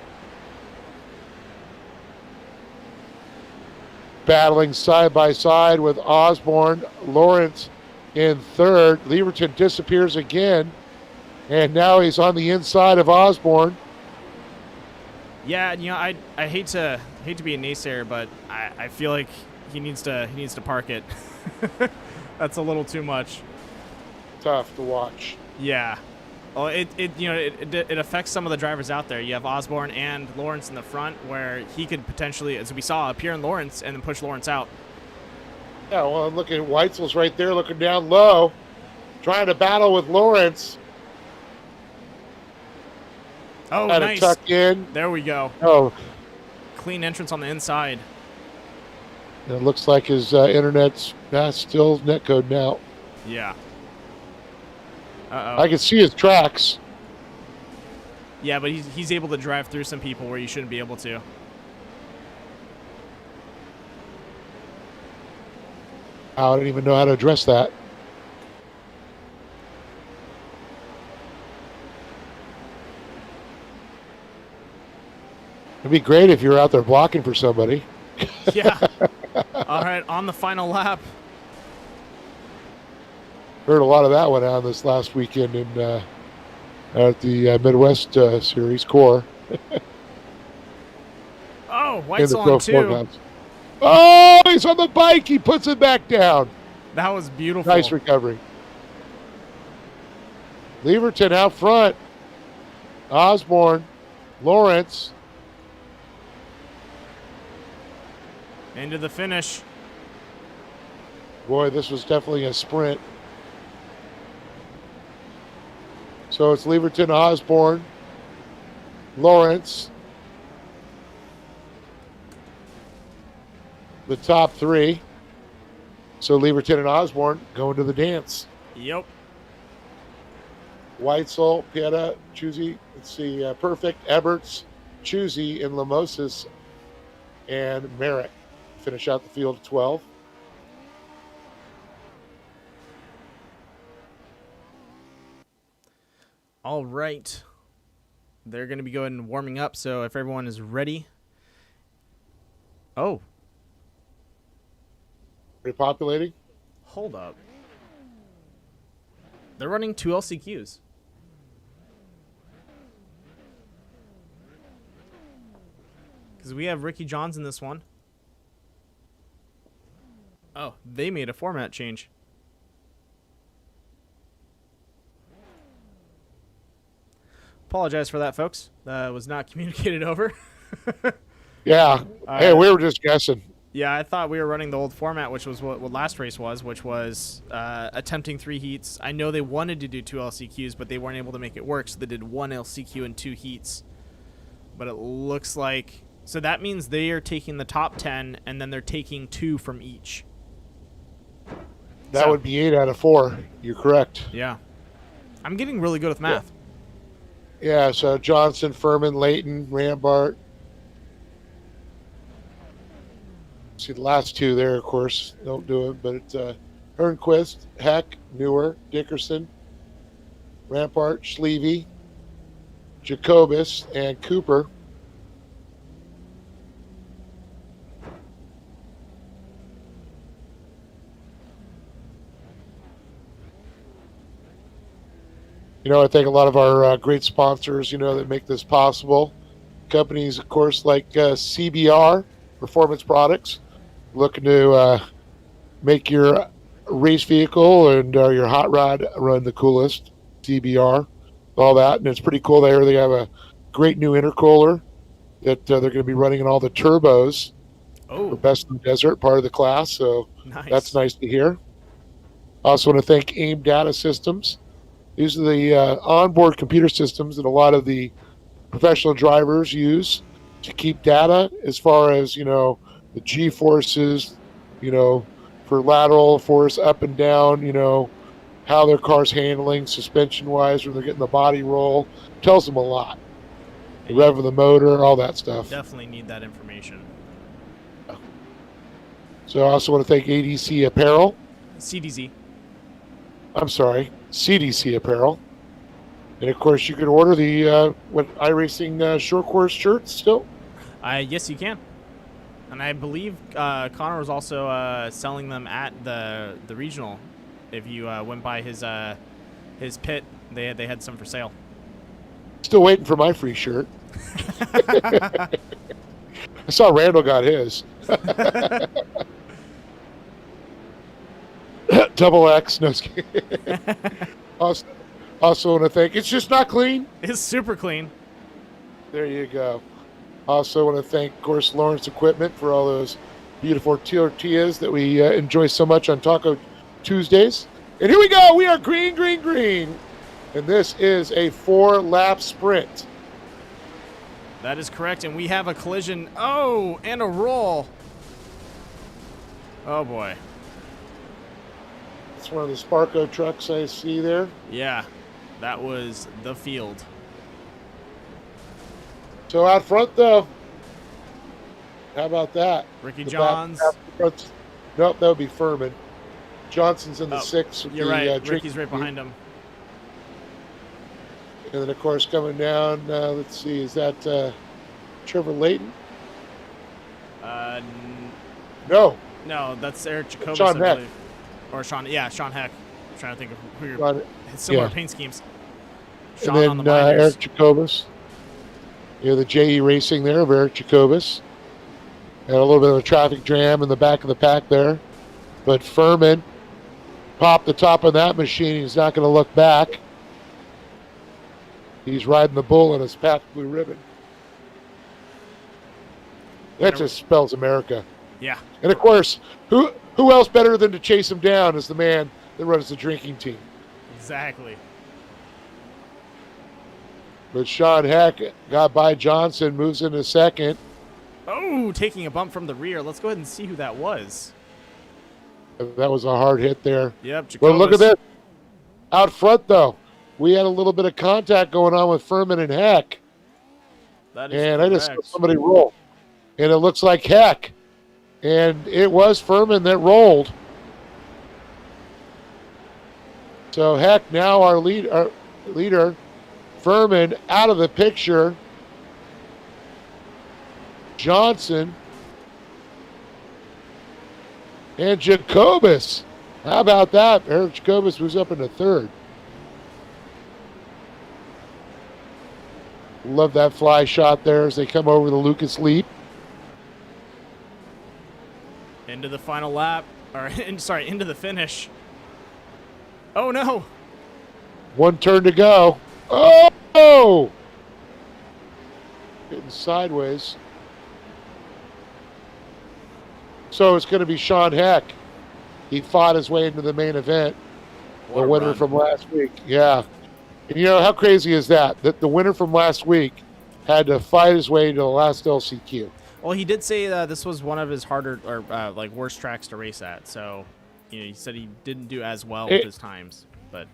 Battling side by side with Osborne. Lawrence in third. Leverton disappears again. And now he's on the inside of Osborne. Yeah, you know, I hate to be a naysayer, but I feel like he needs to park it. That's a little too much. Tough to watch. Yeah. Well, it affects some of the drivers out there. You have Osborne and Lawrence in the front, where he could potentially, as we saw, appear in Lawrence and then push Lawrence out. Yeah, well, look at Weitzel's right there looking down low, trying to battle with Lawrence. Oh, Had nice. to tuck in. There we go. Oh, Clean entrance on the inside. and it looks like his internet's still netcode now. Yeah. Uh-oh. I can see his tracks. Yeah, but he's able to drive through some people where you shouldn't be able to. I don't even know how to address that. It'd be great if you were out there blocking for somebody. Yeah. All right, on the final lap. Heard a lot of that one on this last weekend in at the Midwest Series Core. Oh, in the Weitzel Pro on 2. Forecast. Oh, he's on the bike. He puts it back down. That was beautiful. Nice recovery. Leverton out front. Osborne, Lawrence. Into the finish. Boy, this was definitely a sprint. So it's Leverton, Osborne, Lawrence. The top 3. So Leverton and Osborne going to the dance. Yep. Weitzel, Pieta, Chusey, let's see, Perfect, Eberts, Chusey, and Lamosis, and Merrick finish out the field at 12. All right. They're going to be going and warming up, so if everyone is ready. Oh, Repopulating. hold up. They're running 2 LCQs. Because we have Ricky Johns in this one. Oh, they made a format change. Apologize for that, folks. That was not communicated over. Yeah. Hey, we were just guessing. Yeah, I thought we were running the old format, which was what last race was, which was attempting 3 heats. I know they wanted to do 2 LCQs, but they weren't able to make it work, so they did 1 LCQ and 2 heats. But it looks like... So that means they are taking the top 10, and then they're taking 2 from each. That would be 8 out of 4. You're correct. Yeah. I'm getting really good with math. Yeah, so Johnson, Furman, Layton, Rambart. See the last 2 there, of course, don't do it, but it's Hernquist, Heck, Newer, Dickerson, Rampart, Schlevy, Jacobus, and Cooper. You know, I think a lot of our great sponsors, you know, that make this possible. Companies, of course, like CBR, Performance Products, looking to make your race vehicle and your hot rod run the coolest. CBR, all that. And it's pretty cool there. They have a great new intercooler that they're going to be running in all the turbos. Oh. For Best in the Desert, part of the class. So Nice. that's nice to hear. Also want to thank AIM Data Systems. These are the onboard computer systems that a lot of the professional drivers use to keep data as far as, you know, the G-forces, you know, for lateral force up and down, you know, how their car's handling suspension-wise when they're getting the body roll. Tells them a lot. The rev of the motor, all that stuff. Definitely need that information. So I also want to thank ADC Apparel. CDZ. I'm sorry, CDC Apparel. And of course, you can order the iRacing short course shirts still. Yes, you can. And I believe Connor was also selling them at the regional. If you went by his pit, they had some for sale. Still waiting for my free shirt. I saw Randall got his. Double X, no. Also Also want to thank, it's just not clean. It's super clean. There you go. Also want to thank, of course, Lawrence Equipment for all those beautiful tortillas that we enjoy so much on Taco Tuesdays. And here we go. We are green, green, green. And this is a 4-lap sprint. That is correct, and we have a collision. Oh, and a roll. Oh, boy. It's one of the Sparco trucks I see there. Yeah, that was the field. So out front, though, how about that? Ricky The Johns. Nope, that would be Furman. Johnson's in the 6th. You're right. Ricky's right behind him. And then, of course, coming down, let's see, is that Trevor Layton? No. No, that's Eric Jacobus, Sean I Heck. believe. Or Sean, yeah, Sean Heck. I'm trying to think of who you're... Sean- Similar yeah. paint schemes. And Sean then on the minors. Eric Jacobus. You know, the JE Racing there of Eric Jacobus. And a little bit of a traffic jam in the back of the pack there. But Furman popped the top of that machine. He's not going to look back. He's riding the bull on his path blue ribbon. That just spells America. Yeah. And of course, who else better than to chase him down is the man that runs the drinking team. Exactly. But Sean Heck got by Johnson, moves into second. Oh, taking a bump from the rear. Let's go ahead and see who that was. That was a hard hit there. Yep, Jacobus. But look at this. Out front, though, we had a little bit of contact going on with Furman and Heck. That is And I just saw correct. somebody roll. And it looks like Heck. And it was Furman that rolled. So Heck now our leader, Furman out of the picture. Johnson and Jacobus. How about that? Eric Jacobus was up in the third. Love that fly shot there as they come over the Lucas Leap. Into the final lap. Or, into the finish. Oh, no. One turn to go. Oh! Getting sideways. So it's going to be Sean Heck. He fought his way into the main event. What The a winner run. from last week. Yeah. And you know, how crazy is that? That the winner from last week had to fight his way to the last LCQ. Well, he did say this was one of his harder or worst tracks to race at. So, he said he didn't do as well with his times. But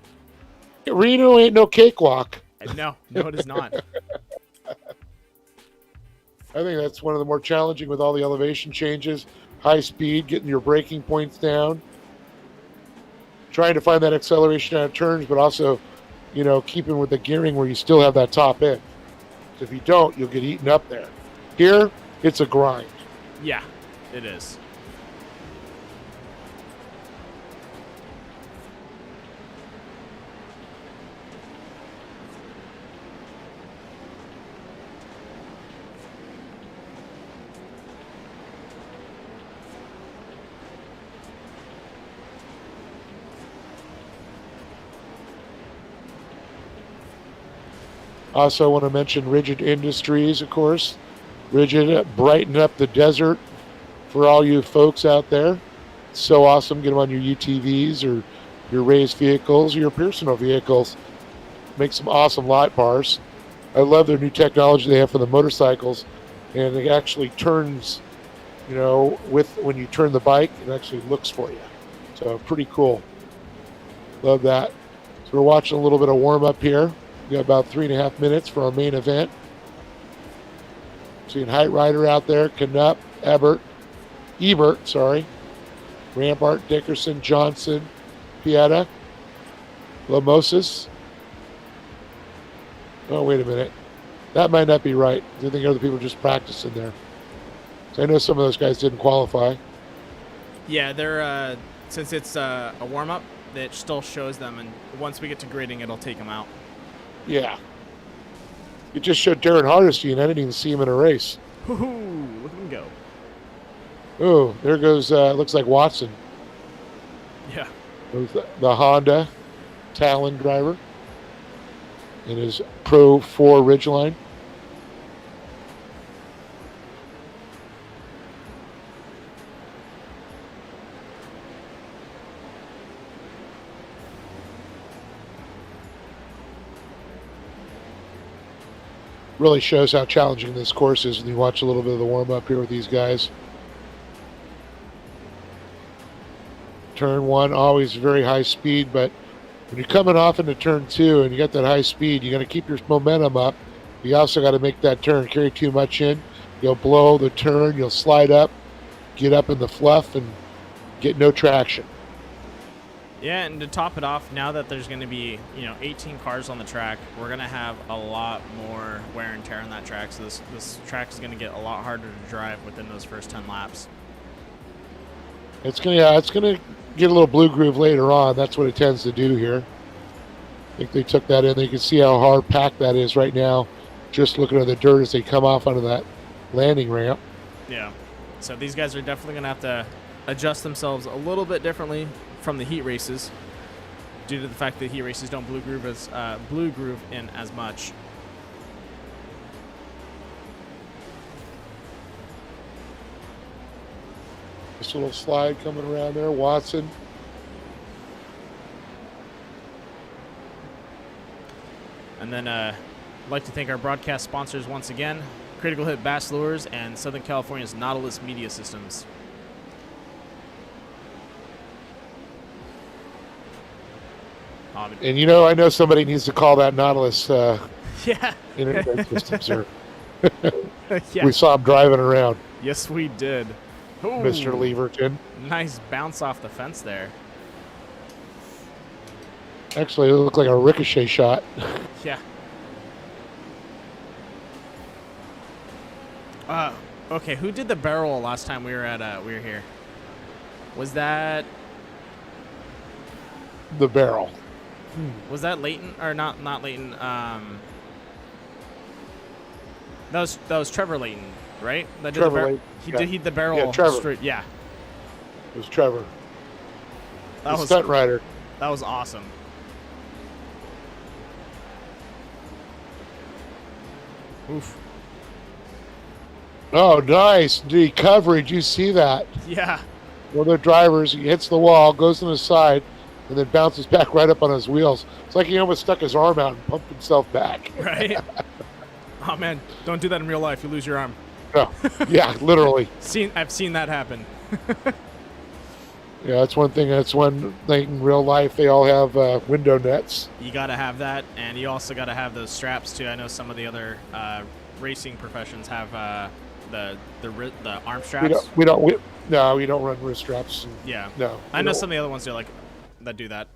Reno ain't no cakewalk. no, it is not. I think that's one of the more challenging with all the elevation changes, high speed, getting your braking points down, trying to find that acceleration out of turns, but also, keeping with the gearing where you still have that top end. So if you don't, you'll get eaten up there. Here, it's a grind. Yeah, it is. Also want to mention Rigid Industries, of course. Rigid, brighten up the desert for all you folks out there. It's so awesome. Get them on your UTVs or your raised vehicles or your personal vehicles. Make some awesome light bars. I love their new technology they have for the motorcycles. And it actually turns, when you turn the bike, it actually looks for you. So pretty cool. Love that. So we're watching a little bit of warm up here. We got about 3.5 minutes for our main event. Seeing Height Rider out there, Knupp, Ebert, Rampart, Dickerson, Johnson, Pieta, Lamosis. Oh, wait a minute. That might not be right. I think other people are just practicing there. So I know some of those guys didn't qualify. Yeah, they're since it's a warm up, it still shows them, and once we get to grading, it'll take them out. Yeah. You just showed Darren Hardesty, and I didn't even see him in a race. Woohoo! Look at him go. Oh, there goes, looks like Watson. Yeah. There's the Honda Talon driver. in his Pro 4 Ridgeline. Really shows how challenging this course is when you watch a little bit of the warm-up here with these guys. Turn 1, always very high speed, but when you're coming off into turn 2 and you got that high speed, you got to keep your momentum up. You also got to make that turn. Carry too much in, you'll blow the turn, you'll slide up, get up in the fluff, and get no traction. Yeah, and to top it off, now that there's going to be 18 cars on the track, we're going to have a lot more wear and tear on that track. So this track is going to get a lot harder to drive within those first 10 laps. It's gonna get a little blue groove later on. That's what it tends to do here. I think they took that in. You can see how hard packed that is right now. Just looking at the dirt as they come off onto that landing ramp. Yeah. So these guys are definitely going to have to adjust themselves a little bit differently from the heat races, due to the fact that heat races don't blue groove in as much. This little slide coming around there, Watson. And then I'd like to thank our broadcast sponsors once again, Critical Hit Bass Lures and Southern California's Nautilus Media Systems. And I know somebody needs to call that Nautilus Yeah. internet system, sir. Yeah. We saw him driving around. Yes, we did. Ooh, Mr. Leverton. nice bounce off the fence there. Actually, it looked like a ricochet shot. Yeah. Okay, who did the barrel last time we were here? Was that The barrel. Was that Leighton or not Leighton? That was Trevor Leighton, right? That did Trevor Leighton. He did the barrel. Yeah, Trevor. Straight. Yeah. It was Trevor. That The was stunt rider. That was awesome. Oof. Oh, nice. The coverage. You see that? Yeah. One of the drivers, he hits the wall, goes on the side, and then bounces back right up on his wheels. It's like he almost stuck his arm out and pumped himself back. Right. Oh man, don't do that in real life. You lose your arm. No. Yeah, literally. I've seen that happen. Yeah, that's one thing. That's one thing in real life. They all have window nets. You got to have that, and you also got to have those straps too. I know some of the other racing professions have the arm straps. We don't run wrist straps. Yeah. No. I know some of the other ones that do that.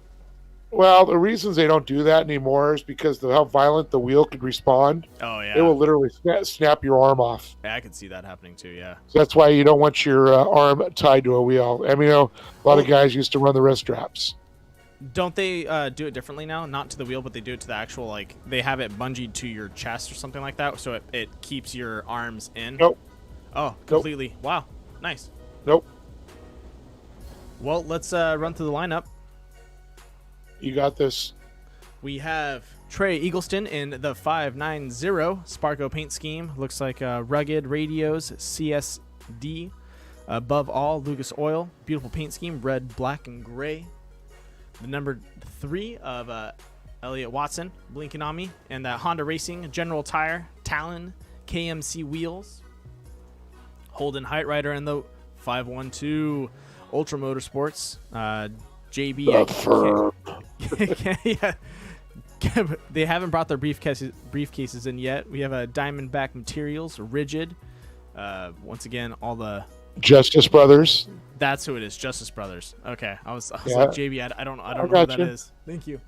Well, the reasons they don't do that anymore is because of how violent the wheel could respond. Oh yeah. It will literally snap your arm off. Yeah, I could see that happening too. Yeah. So that's why you don't want your arm tied to a wheel. I mean, a lot of guys used to run the wrist straps. Don't they do it differently now? Not to the wheel, but they do it to the actual, they have it bungeed to your chest or something like that, so it keeps your arms in? Nope. Oh, completely. Nope. Wow. Nice. Nope. Well, let's run through the lineup. You got this. We have Trey Eagleston in the 590 Sparko paint scheme. Looks like rugged radios, CSD. Above all, Lucas Oil. Beautiful paint scheme, red, black, and gray. The number 3 of Elliott Watson, Blinkonami, and that Honda Racing General Tire, Talon, KMC wheels. Holden Height Rider in the 512 Ultra Motorsports. JB. Yeah. They haven't brought their briefcases in yet. We have a Diamondback Materials, Rigid. Once again, all the Justice Brothers. That's who it is, Justice Brothers. Okay, I was Yeah. like JB. I don't know who that is. Thank you.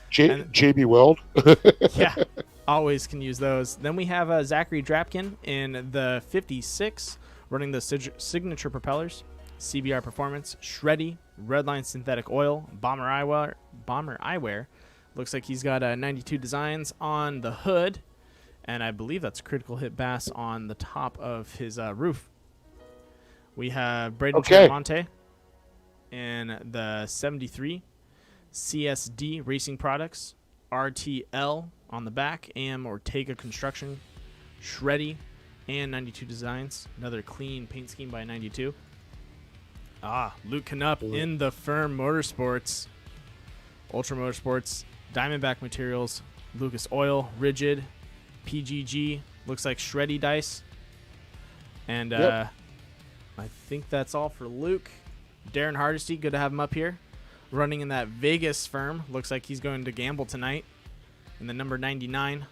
JB Weld. Yeah, always can use those. Then we have Zachary Drapkin in the 56, running the signature propellers, CBR Performance, Shreddy, Redline Synthetic Oil, Bomber Eyewear. Looks like he's got 92 designs on the hood, and I believe that's Critical Hit Bass on the top of his roof. We have Braden Monte in the 73 CSD Racing Products, RTL on the back. AM Ortega Construction, Shreddy, and 92 Designs. Another clean paint scheme by 92. Luke Knupp in the Firm Motorsports, Ultra Motorsports, Diamondback Materials, Lucas Oil, Rigid, PGG, looks like Shreddy dice. And I think that's all for Luke. Darren Hardesty, good to have him up here. Running in that Vegas firm. Looks like he's going to gamble tonight in the number 99.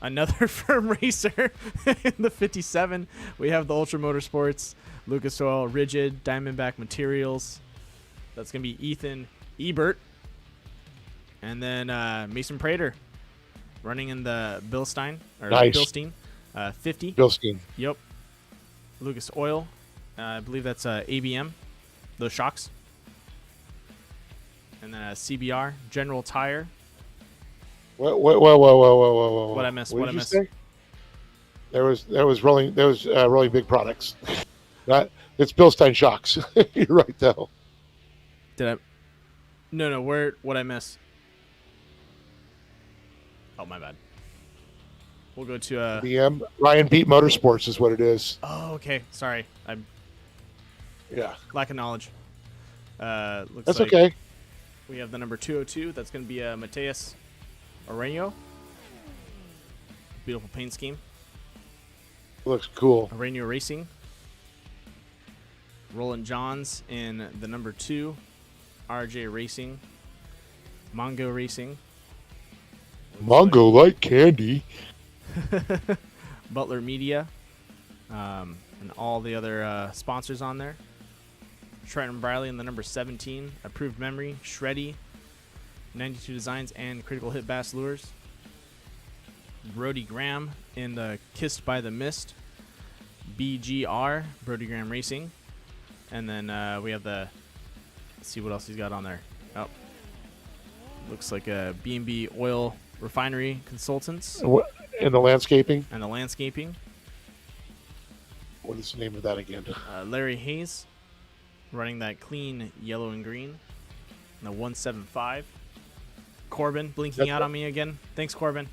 Another firm racer in the 57. We have the Ultra Motorsports, Lucas Oil, Rigid, Diamondback Materials. That's going to be Ethan Ebert. And then Mason Prater running in the Bilstein. Or nice. Bilstein. 50. Bilstein. Yep. Lucas Oil. I believe that's ABM. Those shocks. And then CBR. General Tire. Whoa. What I missed? What What did I you missed? say? There was rolling big products. It's Bilstein shocks. You're right though. Did I? No. What I miss? Oh, my bad. We'll go to BM Ryan Beat Motorsports is what it is. Oh, okay. Sorry, I'm lack of knowledge. Looks That's like okay. We have the number 202. That's going to be Mateus Areño. Beautiful paint scheme. Looks cool. Areño Racing. Roland Johns in the number 2. RJ Racing. Mongo Racing. Mongo like candy. Butler Media. And all the other sponsors on there. Trenton Briley in the number 17. Approved Memory. Shreddy. 92 Designs and Critical Hit Bass Lures. Brody Graham in the Kissed by the Mist. BGR. Brody Graham Racing. And then we have the... Let's see what else he's got on there. Oh. Looks like a B&B Oil Refinery Consultants. And the landscaping. And the landscaping. What is the name of that again? Larry Hayes running that clean yellow and green. And the 175. Corbin blinking out on me again. Thanks, Corbin.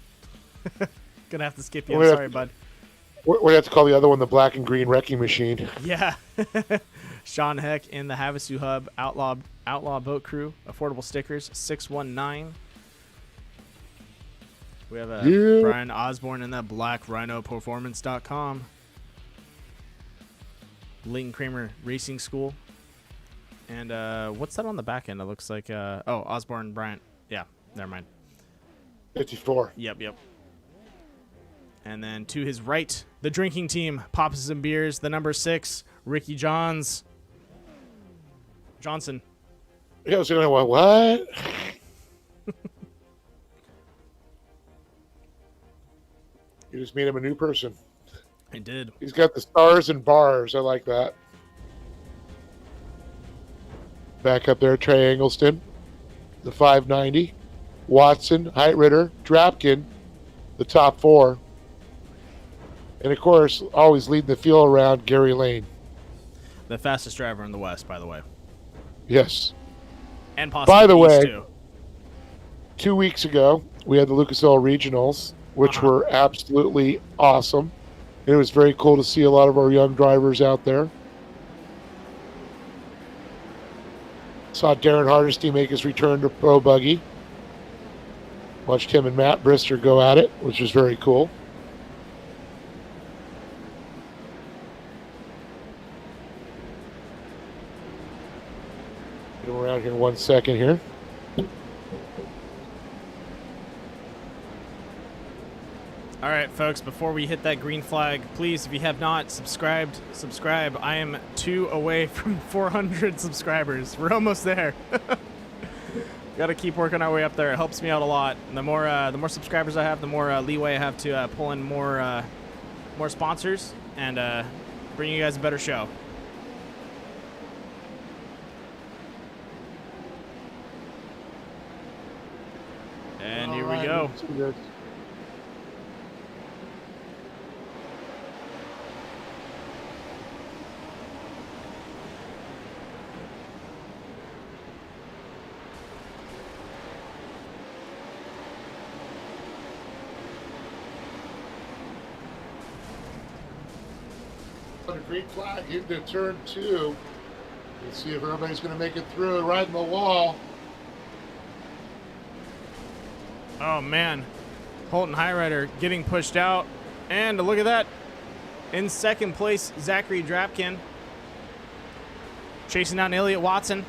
Gonna have to skip you. I'm sorry, bud. We have to call the other one the black and green wrecking machine. Yeah. Sean Heck in the Havasu Hub. Outlaw Boat Crew. Affordable stickers. 619. We have Brian Osborne in that Black Rhino Performance.com. Layton Kramer Racing School. And what's that on the back end? It looks like Osborne Bryant. Yeah, never mind. 54. Yep. And then to his right, the drinking team, Pops and Beers, the number 6, Ricky Johnson. Yeah, I was going, what? You just made him a new person. I did. He's got the stars and bars. I like that. Back up there, Trey Eggleston, the 590. Watson, Heitritter, Drapkin, the top 4. And, of course, always leading the field around, Gary Lane. The fastest driver in the West, by the way. Yes. And possibly by the way, East, too. 2 weeks ago, we had the Lucas Oil Regionals, which were absolutely awesome. It was very cool to see a lot of our young drivers out there. Saw Darren Hardesty make his return to Pro Buggy. Watched him and Matt Brister go at it, which was very cool. Get him around here in 1 second here. All right, folks, before we hit that green flag, please, if you have not subscribe. I am 2 away from 400 subscribers. We're almost there. Got to keep working our way up there. It helps me out a lot. And the more subscribers I have, the more leeway I have to pull in more sponsors and bring you guys a better show. And here we go. a green flag into turn 2. Let's see if everybody's going to make it through. Right in the wall. Oh, man. Holton Highrider getting pushed out. And look at that. In second place, Zachary Drapkin. Chasing down Elliott Watson.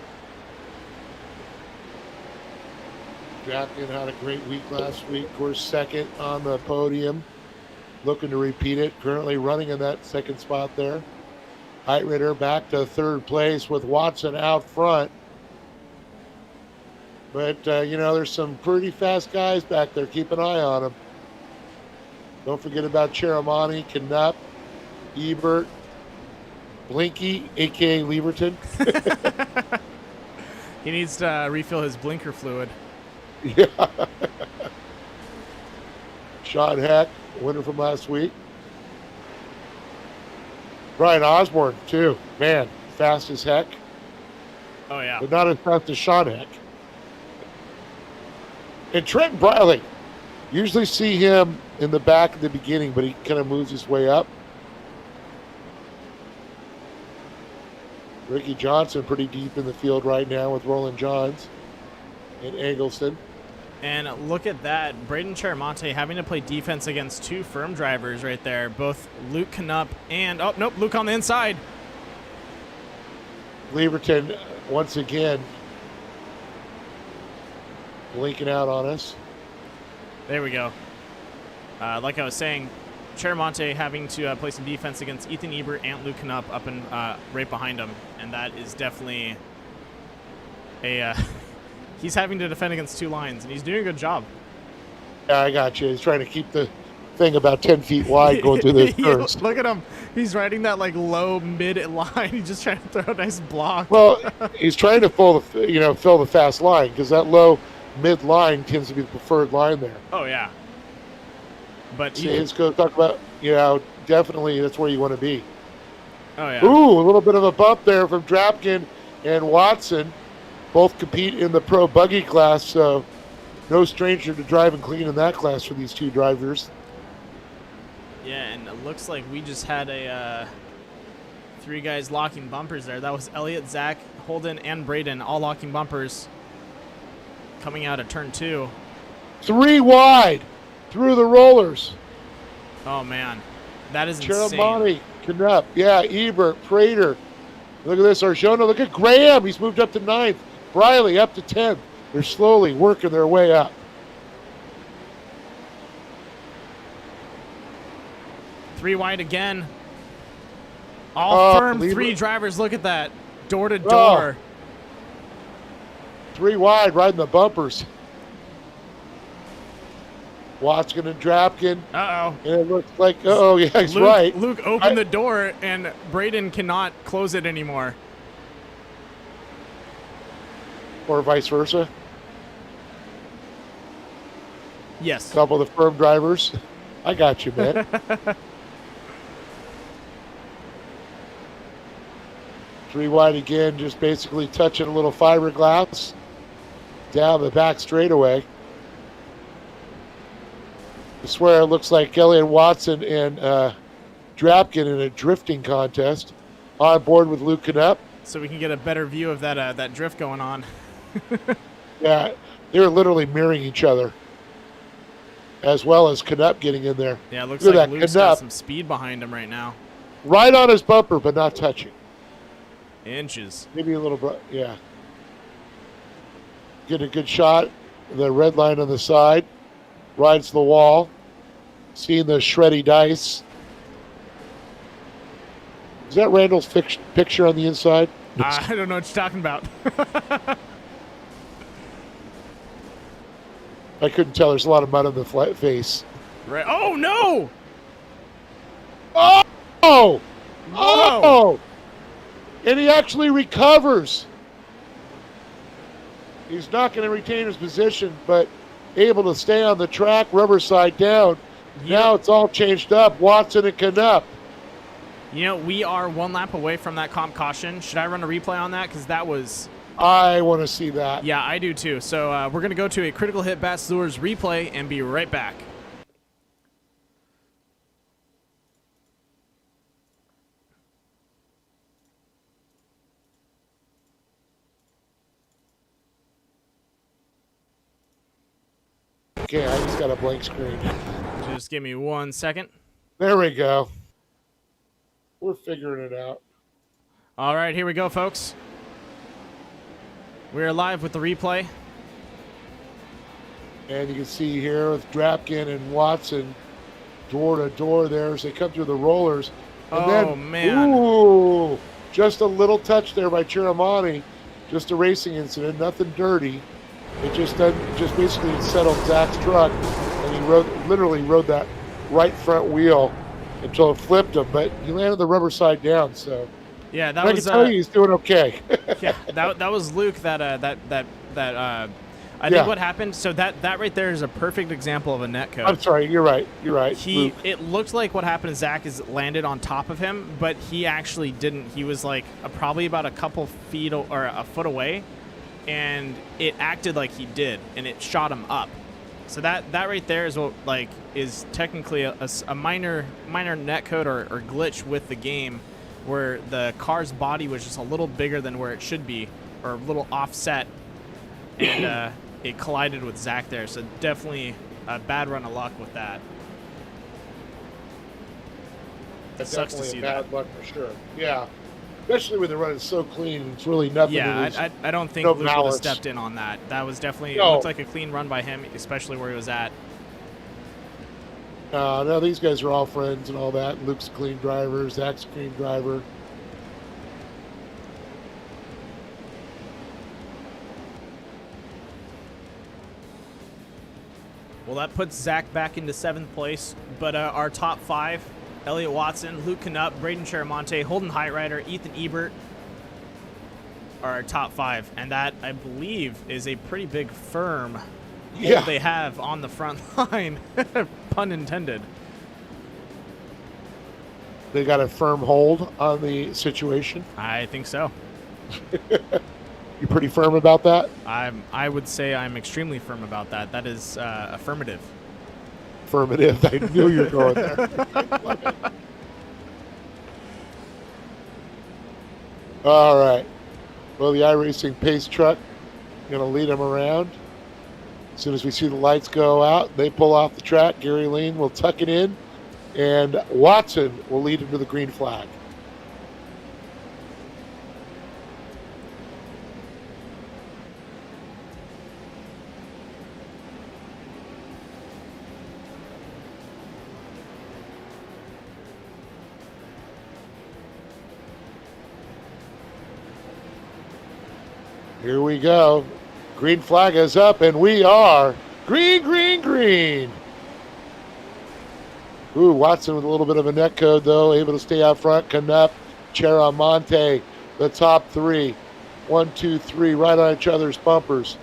Drapkin had a great week last week. Of course, second on the podium. Looking to repeat it. Currently running in that second spot there. Highrider back to third place with Watson out front. But, there's some pretty fast guys back there. Keep an eye on them. Don't forget about Cheramani, Knupp, Ebert, Blinky, a.k.a. Leverton. He needs to refill his blinker fluid. Yeah. Sean Heck, winner from last week. Brian Osborne, too. Man, fast as heck. Oh, yeah. But not as fast as Sean Heck. And Trent Briley. Usually see him in the back at the beginning, but he kind of moves his way up. Ricky Johnson pretty deep in the field right now with Roland Johns and Eggleston. And look at that. Braden Charamonte having to play defense against two firm drivers right there. Both Luke Knupp and, oh, nope, Luke on the inside. Leverton, once again, blinking out on us. There we go. Like I was saying, Charamonte having to play some defense against Ethan Ebert and Luke Knupp up and right behind him. And that is definitely a... he's having to defend against two lines, and he's doing a good job. Yeah, I got you. He's trying to keep the thing about 10 feet wide going through the turns. Look at him. He's riding that like low mid line. He's just trying to throw a nice block. Well, he's trying to fill the fast line because that low mid line tends to be the preferred line there. Oh yeah. But let's go talk about definitely that's where you want to be. Oh yeah. Ooh, a little bit of a bump there from Drapkin and Watson. Both compete in the pro buggy class, so no stranger to driving clean in that class for these two drivers. Yeah, and it looks like we just had a three guys locking bumpers there. That was Elliott, Zach, Holden, and Braden all locking bumpers coming out of turn 2. 3 wide through the rollers. Oh, man. That is insane. Cheramani, Knupp, yeah, Ebert, Prater. Look at this, Arjona. Look at Graham. He's moved up to 9th. Briley up to 10th. They're slowly working their way up. Three wide again. All firm 3 drivers. Look at that. Door to door. 3 wide riding the bumpers. Watson and Drapkin. Uh-oh. And it looks like, yeah, he's right. Luke opened the door, and Braden cannot close it anymore. Or vice versa. Yes. A couple of the firm drivers. I got you, man. 3 wide again, just basically touching a little fiberglass down the back straightaway. I swear it looks like Elliott Watson and Drapkin in a drifting contest on board with Luke Knupp. So we can get a better view of that drift going on. Yeah, they're literally mirroring each other, as well as Knupp getting in there. Yeah, it looks like Luke's got some speed behind him right now. Right on his bumper, but not touching. Inches. Maybe a little, yeah. Get a good shot. The red line on the side. Rides the wall. Seeing the shreddy dice. Is that Randall's picture on the inside? I don't know what you're talking about. I couldn't tell. There's a lot of mud on the face. Right. Oh, no! Oh! Whoa. Oh! And he actually recovers. He's not going to retain his position, but able to stay on the track, rubber side down. Yeah. Now it's all changed up. Watson and Knupp. You know, we are 1 lap away from that comp caution. Should I run a replay on that? Because that was... I want to see that. Yeah, I do too. So we're going to go to a critical hit Bass Lures replay and be right back. Okay, I just got a blank screen. Just give me 1 second. There we go. We're figuring it out. All right, here we go, folks. We're live with the replay. And you can see here with Drapkin and Watson door to door there as they come through the rollers. And man. Ooh, just a little touch there by Chiramani. Just a racing incident, nothing dirty. It just basically settled Zach's truck, and he literally rode that right front wheel until it flipped him. But he landed the rubber side down, so yeah, that I was. can tell you he's doing okay. Yeah, that was Luke. I think what happened. So that right there is a perfect example of a net code. I'm sorry, you're right. You're right. It looked like what happened to Zach is landed on top of him, but he actually didn't. He was like probably about a couple feet or a foot away, and it acted like he did, and it shot him up. So that right there is what is technically a minor net code or glitch with the game, where the car's body was just a little bigger than where it should be, or a little offset, and it collided with Zach there. So definitely a bad run of luck with that. It sucks to see bad that. luck for sure. Yeah, especially when the run is so clean. It's really nothing. Yeah, I don't think Luke would have stepped in on that. That was definitely, it looked like a clean run by him, especially where he was at. No, these guys are all friends and all that. Luke's a clean driver. Zach's a clean driver. Well, that puts Zach back into 7th place, but our top 5, Elliott Watson, Luke Canup, Braden Cheramonte, Holden Heitrider, Ethan Ebert are our top 5, and that, I believe, is a pretty big firm hold they have on the front line, pun intended. They got a firm hold on the situation? I think so. You pretty firm about that? I would say I'm extremely firm about that. That is affirmative. Affirmative. I knew you were going there. All right. Well, the iRacing pace truck going to lead them around. As soon as we see the lights go out, they pull off the track. Gary Lean will tuck it in, and Watson will lead him to the green flag. Here we go. Green flag is up, and we are green, green, green. Ooh, Watson with a little bit of a net code, though, able to stay out front. Canup, Cheramonte, the top 3. 1, 2, 3, right on each other's bumpers.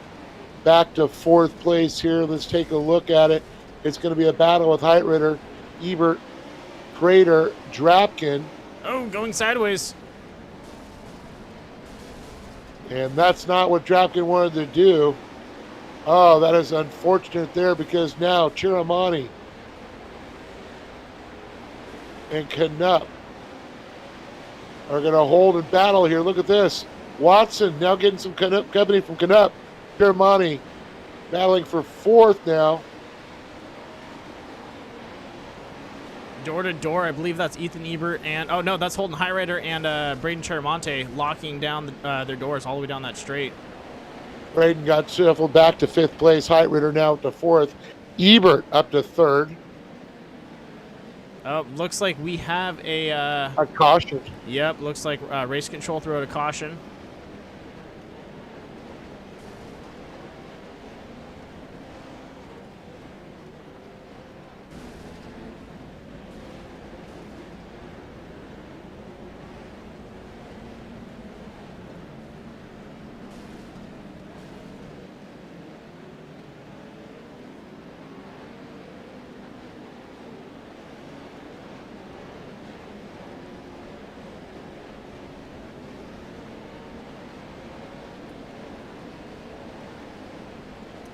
Back to 4th place here. Let's take a look at it. It's going to be a battle with Heitrider, Ebert, Prater, Drapkin. Oh, going sideways. And that's not what Drapkin wanted to do. Oh, that is unfortunate there, because now Chiramani and Canup are going to hold and battle here. Look at this. Watson now getting some company from Canup. Chiramani battling for 4th now. Door to door, I believe that's Ethan Ebert and no, that's Holden Heitrider and Braden Cheramonte locking down their doors all the way down that straight. Braden got shuffled back to 5th place. Heitrider now to 4th. Ebert up to 3rd. Looks like we have a caution. Yep, looks like race control threw out a caution.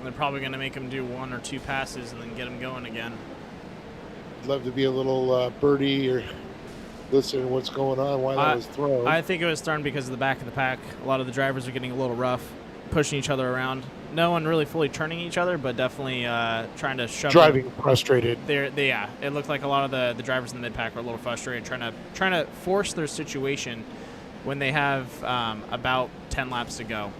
They're probably going to make him do 1 or 2 passes and then get him going again. I'd love to be a little birdie or listen to what's going on, why that was thrown. I think it was thrown because of the back of the pack. A lot of the drivers are getting a little rough, pushing each other around. no one really fully turning each other, but definitely trying to shove. Driving frustrated. Yeah, it looked like a lot of the drivers in the mid pack were a little frustrated, trying to force their situation when they have about 10 laps to go.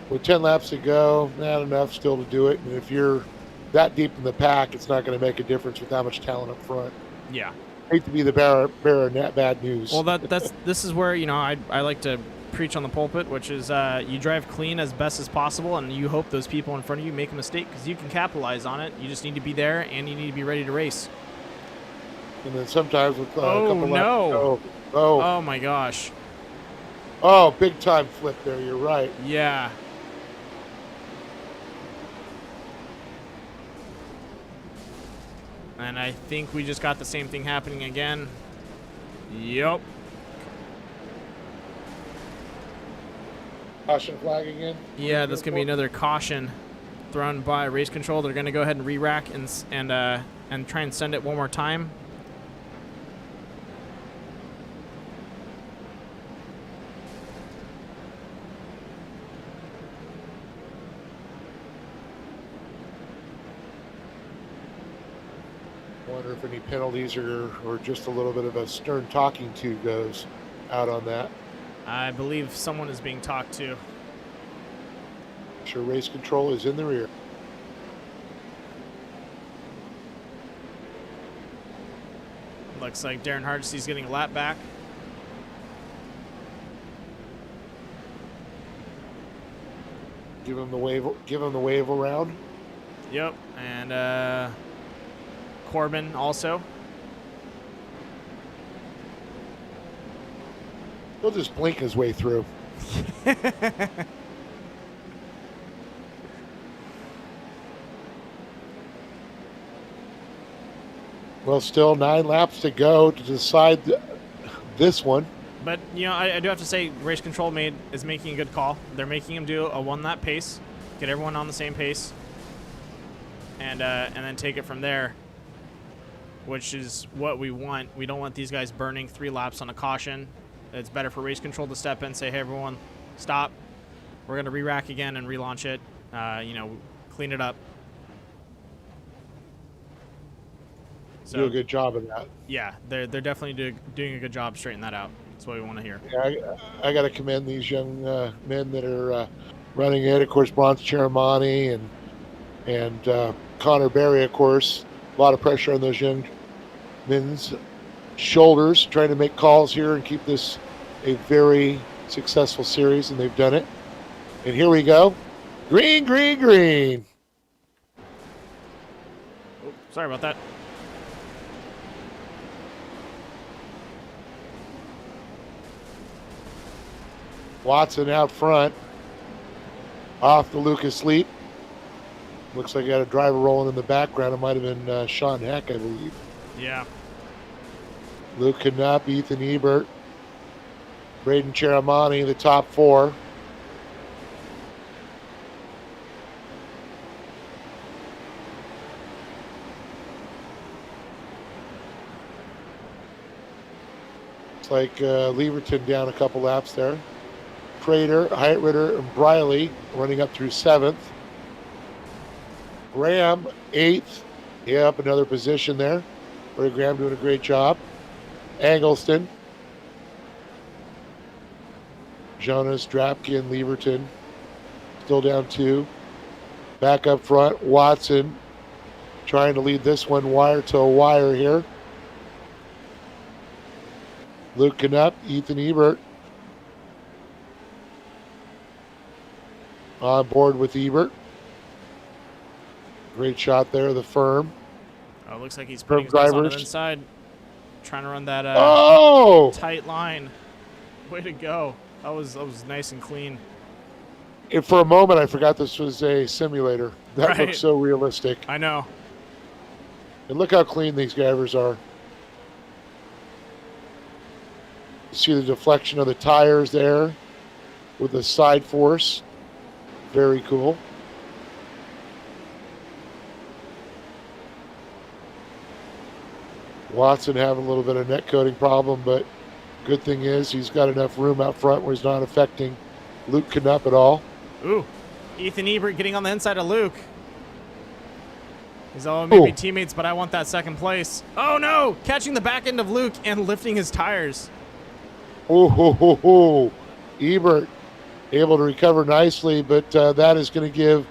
With 10 laps to go, not enough still to do it. And if you're that deep in the pack, it's not going to make a difference with that much talent up front. Yeah. Hate to be the bearer of bad news. Well, this is where, I like to preach on the pulpit, which is you drive clean as best as possible, and you hope those people in front of you make a mistake, because you can capitalize on it. You just need to be there, and you need to be ready to race. And then sometimes with a couple laps no. to go. Oh, my gosh. Oh, big time flip there. You're right. Yeah. And I think we just got the same thing happening again. Yep. Caution flag again? Yeah, that's going to be another caution thrown by race control. They're going to go ahead and re-rack and try and send it one more time. Wonder if any penalties or just a little bit of a stern talking to goes out on that. I believe someone is being talked to. Sure, race control is in the rear. Looks like Darren Hardesty's getting a lap back. Give him the wave around. Yep, and Corbin also. He'll just blink his way through. Well, still 9 laps to go to decide this one. But, I do have to say, race control is making a good call. They're making him do a 1-lap pace, get everyone on the same pace, and then take it from there, which is what we want. We don't want these guys burning 3 laps on a caution. It's better for race control to step in, say, hey, everyone, stop. We're going to re-rack again and relaunch it, clean it up. So, do a good job of that. Yeah, they're definitely doing a good job straightening that out. That's what we want to hear. Yeah, I got to commend these young men that are running it. Of course, Bronze Cheramani and Connor Berry, of course. A lot of pressure on those young men's shoulders, trying to make calls here and keep this a very successful series, and they've done it. And here we go. Green, green, green. Oh, sorry about that. Watson out front, off the Lucas Leap. Looks like I got a driver rolling in the background. It might have been Sean Heck, I believe. Yeah. Luke Knapp, Ethan Ebert, Braden Cheramani, the top 4. Looks like Leverton down a couple laps there. Prater, Heitritter, and Briley running up through 7th. Graham, 8th. Yep, another position there. Ray Graham doing a great job. Eggleston. Jonas, Drapkin, Leverton. Still down 2. Back up front, Watson. Trying to lead this one wire to a wire here. Luke Knapp, Ethan Ebert. On board with Ebert. Great shot there, the firm. Oh, looks like he's putting his best on the inside. Trying to run that tight line. Way to go. That was nice and clean. And for a moment, I forgot this was a simulator. That looked so realistic. I know. And look how clean these drivers are. You see the deflection of the tires there with the side force. Very cool. Watson having a little bit of net coating problem, but good thing is he's got enough room out front where he's not affecting Luke Knapp at all. Ooh. Ethan Ebert getting on the inside of Luke. He's all maybe teammates, but I want that second place. Oh no! Catching the back end of Luke and lifting his tires. Oh, Ebert able to recover nicely, but that is going to give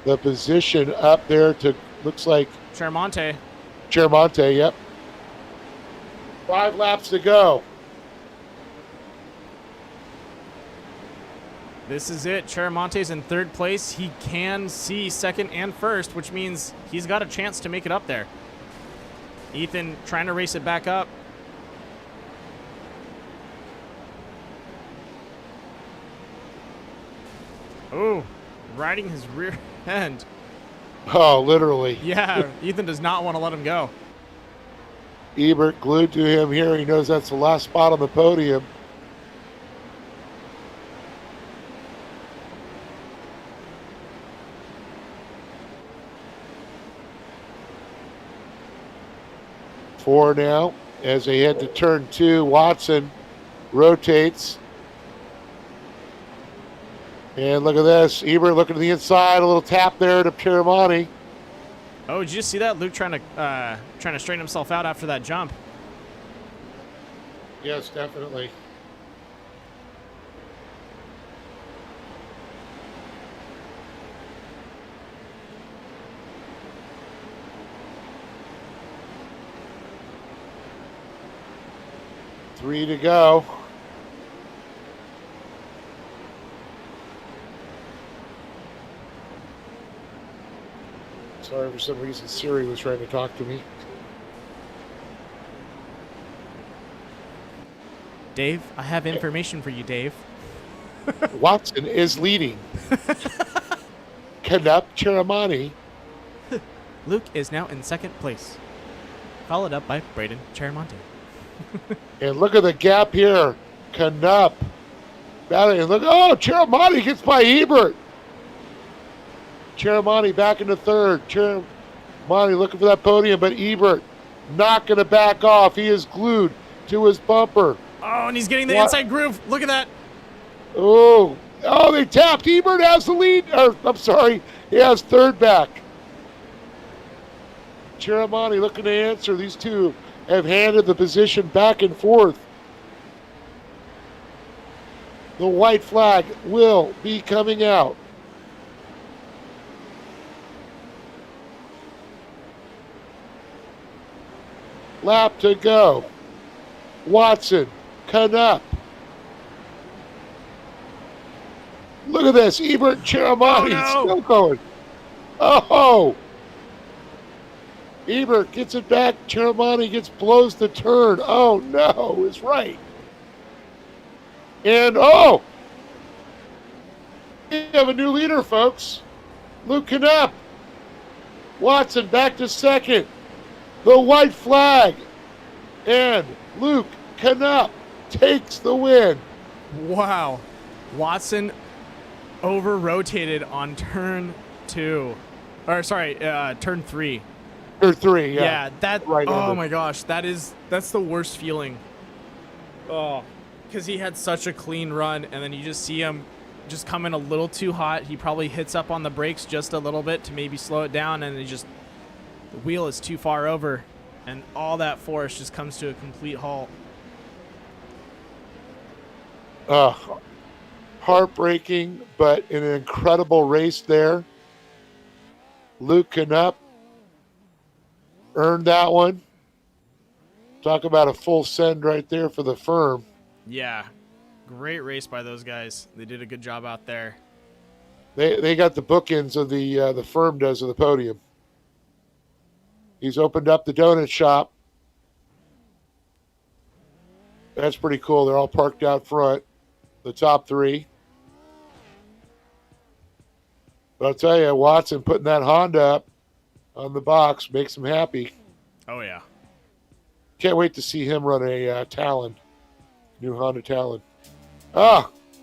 the position up there to, looks like Chermonte. Yep. 5 laps to go. This is it. Chermonte's in 3rd place. He can see 2nd and 1st, which means he's got a chance to make it up there. Ethan trying to race it back up. Oh, riding his rear end. Oh, literally. Yeah, Ethan does not want to let him go. Ebert glued to him here. He knows that's the last spot on the podium. Four now as they head to turn 2. Watson rotates. And look at this. Ebert looking to the inside. A little tap there to Piramonti. Oh, did you see that? Luke trying to straighten himself out after that jump. Yes, definitely. Three to go. Sorry, for some reason Siri was trying to talk to me. Dave, I have information for you, Dave. Watson is leading. Canup Chermonti. Luke is now in 2nd place, followed up by Braden Chermonte. And look at the gap here. Canup. And look, Chermonti gets by Ebert. Chermonti back into 3rd. Chermonti looking for that podium, but Ebert not going to back off. He is glued to his bumper. Oh, and he's getting the inside groove. Look at that. Oh, they tapped. Ebert has the lead. I'm sorry. He has 3rd back. Chermonti looking to answer. These two have handed the position back and forth. The white flag will be coming out. Lap to go. Watson, Canup. Look at this. Ebert Chermonti still going. Oh! Ebert gets it back. Chermonti blows the turn. Oh no, it's right. And we have a new leader, folks. Luke Canup. Watson back to 2nd. The white flag. And Luke Canup takes the win. Wow. Watson over-rotated on turn 2. Or, sorry, turn 3. Or 3, yeah. Yeah, that, right oh over. my gosh, that's the worst feeling. Oh, because he had such a clean run, and then you just see him just come in a little too hot. He probably hits up on the brakes just a little bit to maybe slow it down, and the wheel is too far over, and all that force just comes to a complete halt. Heartbreaking, but an incredible race there. Luke Canup earned that one. Talk about a full send right there for the firm. Yeah, great race by those guys. They did a good job out there. They got the bookends of the firm does of the podium. He's opened up the donut shop. That's pretty cool. They're all parked out front, the top 3. But I'll tell you, Watson putting that Honda up on the box makes him happy. Oh, yeah. Can't wait to see him run a Talon, new Honda Talon.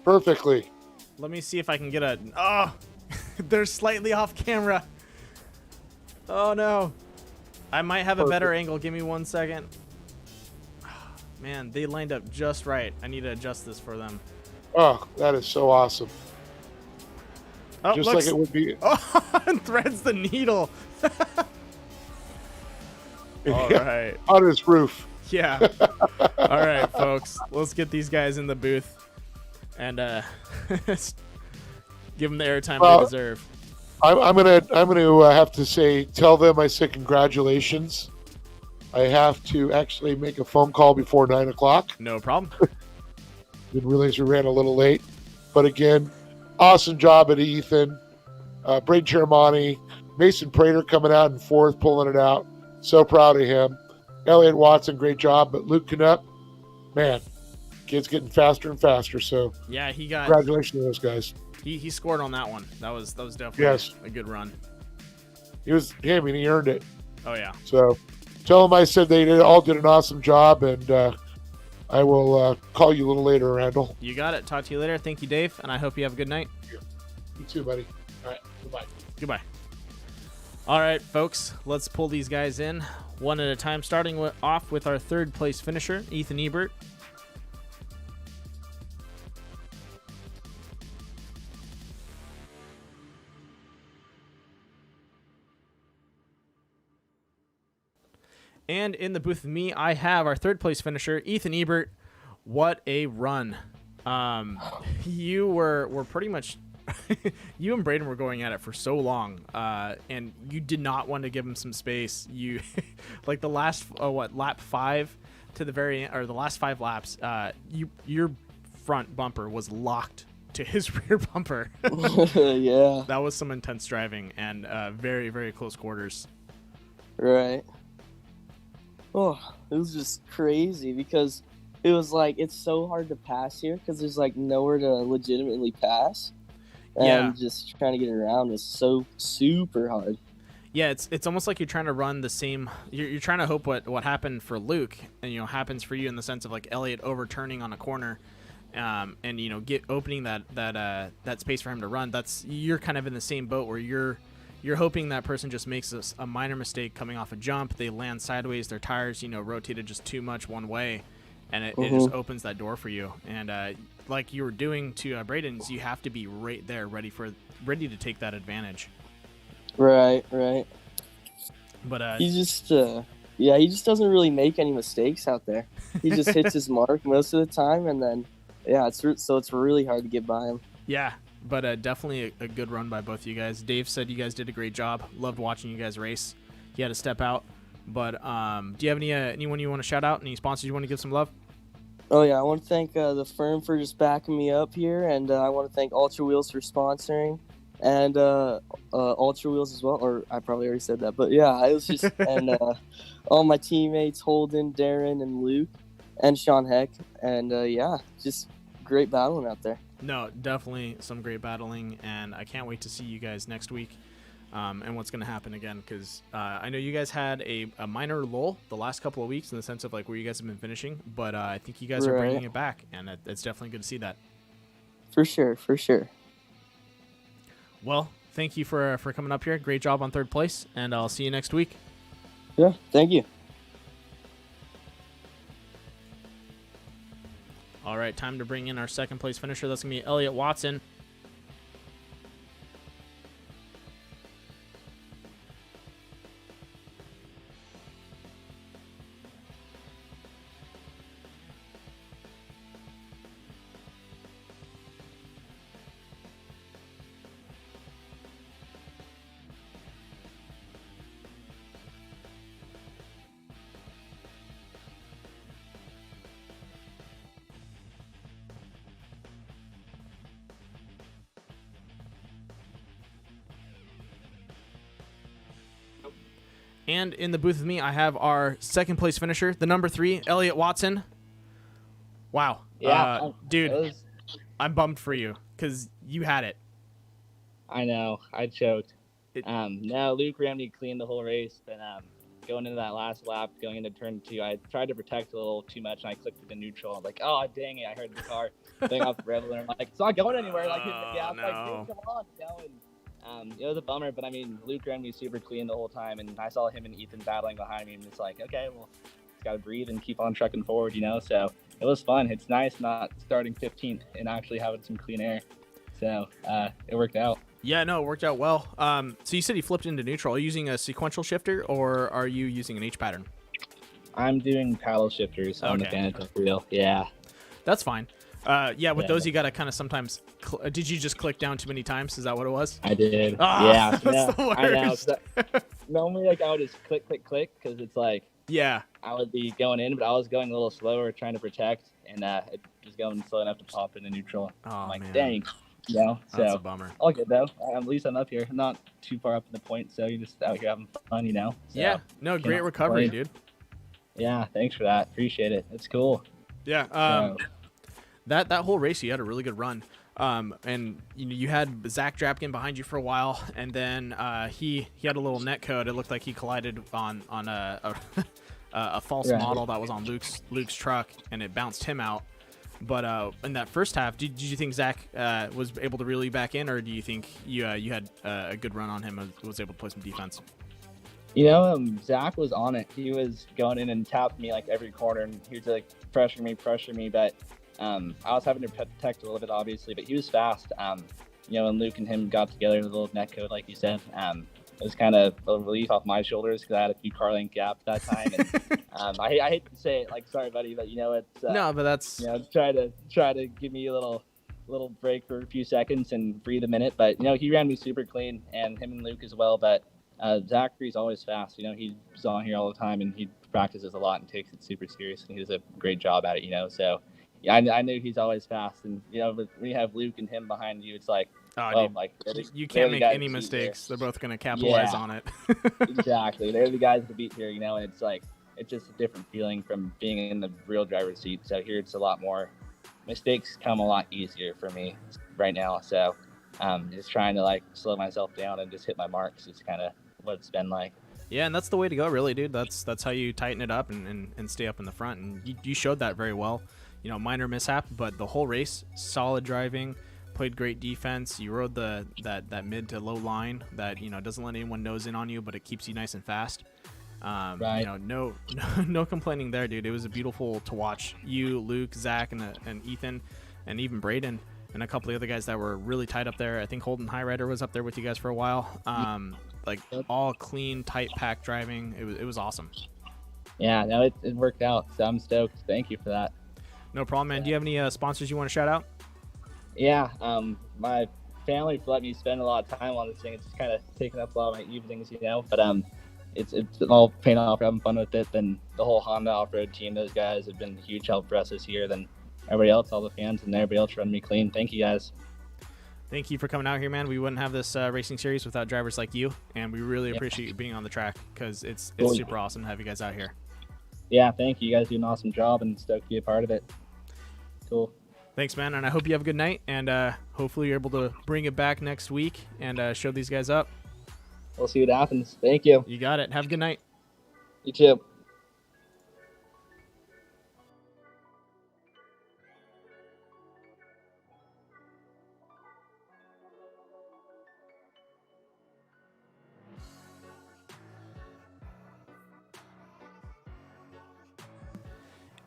Perfectly. Let me see if I can get a... Oh, they're slightly off camera. Oh, no. I might have a better angle. Give me 1 second. Man, they lined up just right. I need to adjust this for them. Oh, that is so awesome. Oh, just looks, like it would be. Oh, and threads the needle. All right. On his roof. Yeah. All right, folks. Let's get these guys in the booth and give them the airtime they deserve. I'm gonna have to say, tell them I said congratulations. I have to actually make a phone call before 9 o'clock. No problem. Didn't realize we ran a little late, but again, awesome job at Ethan, Braden Chermani, Mason Prater coming out in fourth, pulling it out. So proud of him. Elliot Watson, great job, but Luke Knupp, man, kid's getting faster and faster. So yeah, he got congratulations to those guys. He scored on that one. That was definitely a good run. He earned it. Oh yeah. So tell them I said they all did an awesome job, and I will call you a little later, Randall. You got it. Talk to you later. Thank you, Dave, and I hope you have a good night. You too, buddy. All right, goodbye. Goodbye. All right, folks, let's pull these guys in one at a time, starting off with our third place finisher, Ethan Ebert. And in the booth with me, I have our third place finisher, Ethan Ebert. What a run. You were pretty much you and Braden were going at it for so long, and you did not want to give him some space. You like the last lap 5 to the very end, or the last 5 laps, your front bumper was locked to his rear bumper. Yeah, that was some intense driving and very, very close quarters. Right. Oh, it was just crazy because it was like it's so hard to pass here because there's like nowhere to legitimately pass. And just trying to get around was so super hard. Yeah, it's almost like you're trying to run the same. You're trying to hope what happened for Luke, and happens for you in the sense of like Elliot overturning on a corner, and opening that space for him to run. You're kind of in the same boat where you're hoping that person just makes a minor mistake coming off a jump. They land sideways. Their tires rotated just too much one way, and it just opens that door for you. And like you were doing to Braden's, you have to be right there, ready to take that advantage. Right. But he just doesn't really make any mistakes out there. He just hits his mark most of the time, and then it's really hard to get by him. Yeah, but definitely a good run by both of you guys. Dave said you guys did a great job. Loved watching you guys race. He had to step out, but do you have anyone you want to shout out? Any sponsors you want to give some love? Oh, yeah, I want to thank the firm for just backing me up here, and I want to thank Ultra Wheels for sponsoring, and Ultra Wheels as well, or I probably already said that, but yeah, it was just, and all my teammates, Holden, Darren, and Luke, and Sean Heck, and just great battling out there. No, definitely some great battling, and I can't wait to see you guys next week. And what's going to happen again, because I know you guys had a minor lull the last couple of weeks in the sense of like where you guys have been finishing, but I think you guys are bringing it back, and it's definitely good to see that. For sure. Well, thank you for coming up here. Great job on third place, and I'll see you next week. Yeah, thank you. All right, time to bring in our second place finisher. That's going to be Elliot Watson. And in the booth with me, I have our second place finisher, the number 3, Elliot Watson. Wow. Yeah. Dude, I'm bummed for you because you had it. I know. I choked. No, Luke ran me clean the whole race. But going into that last lap, going into turn 2, I tried to protect a little too much, and I clicked into neutral. I'm like, oh, dang it. I heard the car thing off the Rebel, and I'm like, it's not going anywhere. Like, I'm like, dude, come on. It was a bummer, but I mean, Luke ran me super clean the whole time, and I saw him and Ethan battling behind me, and it's like, okay, well, just gotta breathe and keep on trucking forward, So it was fun. It's nice not starting 15th and actually having some clean air. So it worked out. Yeah, no, it worked out well. So you said you flipped into neutral. Are you using a sequential shifter or are you using an H pattern? I'm doing paddle shifters on the Fanatec wheel. Yeah. That's fine. Yeah, with those, you got to kind of sometimes... did you just click down too many times? Is that what it was? I did. Yeah. That's the worst. I know. Normally, like, I would just click, because it's like... Yeah. I would be going in, but I was going a little slower trying to protect, and it was going slow enough to pop into neutral. I'm like, man. dang. You know? That's a bummer. All good, though. At least I'm up here. I'm not too far up in the point, so you're just out here having fun, you know? So, yeah. No, great recovery, dude. Yeah, thanks for that. Appreciate it. It's cool. Yeah. That whole race, you had a really good run. And you had Zach Drapkin behind you for a while, and then he had a little net code. It looked like he collided on a false model that was on Luke's truck, and it bounced him out. But in that first half, did you think Zach was able to reel you back in, or do you think you had a good run on him and was able to play some defense? You know, Zach was on it. He was going in and tapped me like every corner, and he was like pressure me. But I was having to protect a little bit, obviously. But he was fast. You know, and Luke and him got together with a little net code, like you said. It was kind of a relief off my shoulders because I had a few car length gaps that time. And I hate to say it, like, sorry, buddy, but you know it's no, but that's try to give me a little break for a few seconds and breathe a minute. But you know, he ran me super clean, and him and Luke as well. But Zachary's always fast. You know, he's on here all the time, and he practices a lot and takes it super serious, and he does a great job at it. You know, so yeah, I knew he's always fast, and you know, but when you have Luke and him behind you, it's like. Like you can't make any mistakes. They're both going to capitalize on it. Exactly. They're the guys to beat here, you know, and it's like, it's just a different feeling from being in the real driver's seat. So here it's a lot more, mistakes come a lot easier for me right now. So just trying to like slow myself down and just hit my marks is kind of what it's been like. Yeah, and that's the way to go, really, dude. That's how you tighten it up and stay up in the front. And you showed that very well. You know, minor mishap, but the whole race, solid driving. Played great defense. You rode that mid to low line that doesn't let anyone nose in on you, but it keeps you nice and fast. Right. No complaining there, dude. It was beautiful to watch. You, Luke, Zach, and Ethan, and even Braden, and a couple of the other guys that were really tight up there. I think Holden Highrider was up there with you guys for a while. All clean, tight pack driving. It was awesome. Yeah, no, it worked out. So I'm stoked. Thank you for that. No problem, man. Do you have any sponsors you want to shout out? Yeah, my family let me spend a lot of time on this thing. It's just kind of taking up a lot of my evenings, you know. But it's all paying off. We're having fun with it. Then the whole Honda off-road team, those guys have been a huge help for us this year. Then everybody else, all the fans, and everybody else running me clean. Thank you guys. Thank you for coming out here, man. We wouldn't have this racing series without drivers like you, and we really appreciate you being on the track because it's super awesome to have you guys out here. Yeah, thank you. You guys do an awesome job, and stoked to be a part of it. Cool. Thanks, man, and I hope you have a good night, and hopefully you're able to bring it back next week and show these guys up. We'll see what happens. Thank you. You got it. Have a good night. You too.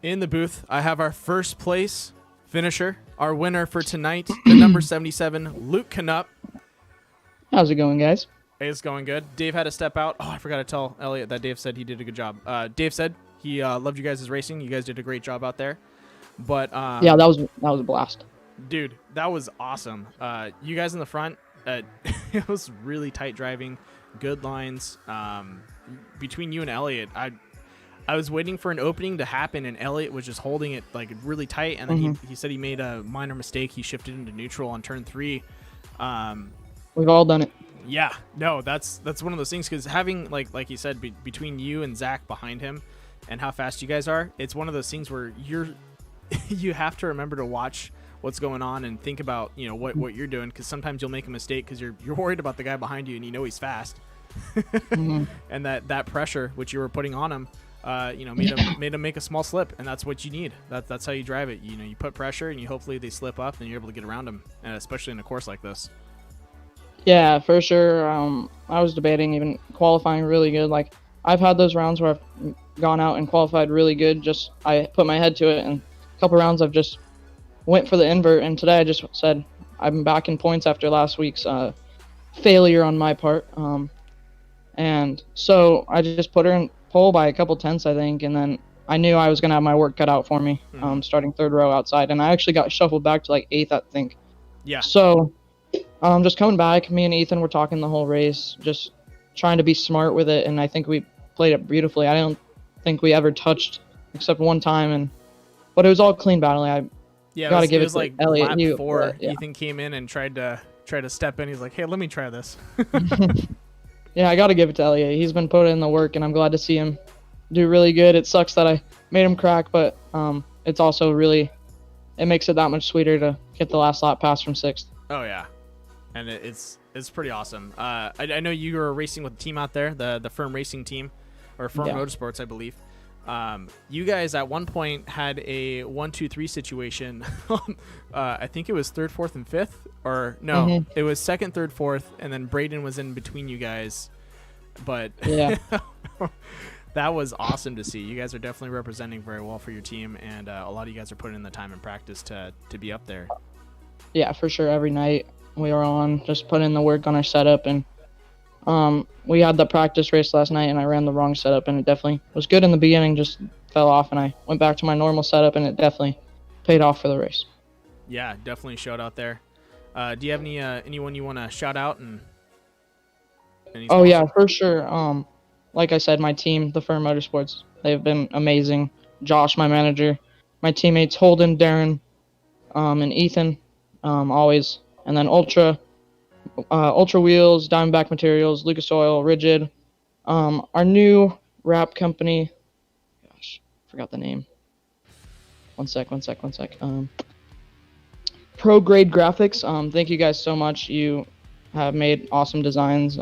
In the booth, I have our first place finisher, our winner for tonight, the number 77, Luke Knupp. How's it going, guys? Hey, it's going good. Dave had to step out. Oh, I forgot to tell Elliot that Dave said he did a good job. Dave said he loved you guys' racing. You guys did a great job out there. But yeah, that was a blast. Dude, that was awesome. You guys in the front, it was really tight driving, good lines. Between you and Elliot, I was waiting for an opening to happen, and Elliot was just holding it like really tight. And then he said he made a minor mistake. He shifted into neutral on turn 3. We've all done it. Yeah, no, that's one of those things because having like you said between you and Zach behind him, and how fast you guys are, it's one of those things where you have to remember to watch what's going on and think about what you're doing because sometimes you'll make a mistake because you're worried about the guy behind you and he's fast, and that pressure which you were putting on him. Made him make a small slip, and that's what you need. That's how you drive it. You put pressure, and hopefully they slip up, and you're able to get around them, and especially in a course like this. Yeah, for sure. I was debating even qualifying really good. Like I've had those rounds where I've gone out and qualified really good. Just I put my head to it, and a couple rounds I've just went for the invert. And today I just said I'm back in points after last week's failure on my part. And so I just put her in pole by a couple tenths, I think, and then I knew I was gonna have my work cut out for me, starting third row outside, and I actually got shuffled back to like 8th, I think. Yeah. So, just coming back, me and Ethan were talking the whole race, just trying to be smart with it, and I think we played it beautifully. I don't think we ever touched except one time, but it was all clean battling. I gotta give it to like Elliot. lap 4. Ethan came in and tried to step in. He's like, "Hey, let me try this." Yeah, I gotta give it to Elliot. He's been putting in the work, and I'm glad to see him do really good. It sucks that I made him crack, but it's also really, it makes it that much sweeter to get the last lap pass from 6th. Oh yeah, and it's pretty awesome. I know you were racing with the team out there, the Firm Racing team, or Firm Motorsports, I believe. You guys at one point had a 1-2-3 situation. I think it was 3rd, 4th, and 5th, or no, it was 2nd, 3rd, 4th, and then Braden was in between you guys. But yeah, that was awesome to see. You guys are definitely representing very well for your team, and a lot of you guys are putting in the time and practice to be up there. Yeah, for sure. Every night we were on, just putting in the work on our setup, and we had the practice race last night, and I ran the wrong setup, and it definitely was good in the beginning, just fell off, and I went back to my normal setup, and it definitely paid off for the race. Yeah, definitely showed out there. Do you have anyone you want to shout out? Oh yeah, for sure. Like I said, my team, the Firm Motorsports, they've been amazing. Josh, my manager, my teammates Holden, Darren, and Ethan, always, and then Ultra Wheels, Diamondback Materials, Lucas Oil, Rigid, our new wrap company. Gosh, forgot the name. One sec. Pro Grade Graphics. Thank you guys so much. You have made awesome designs.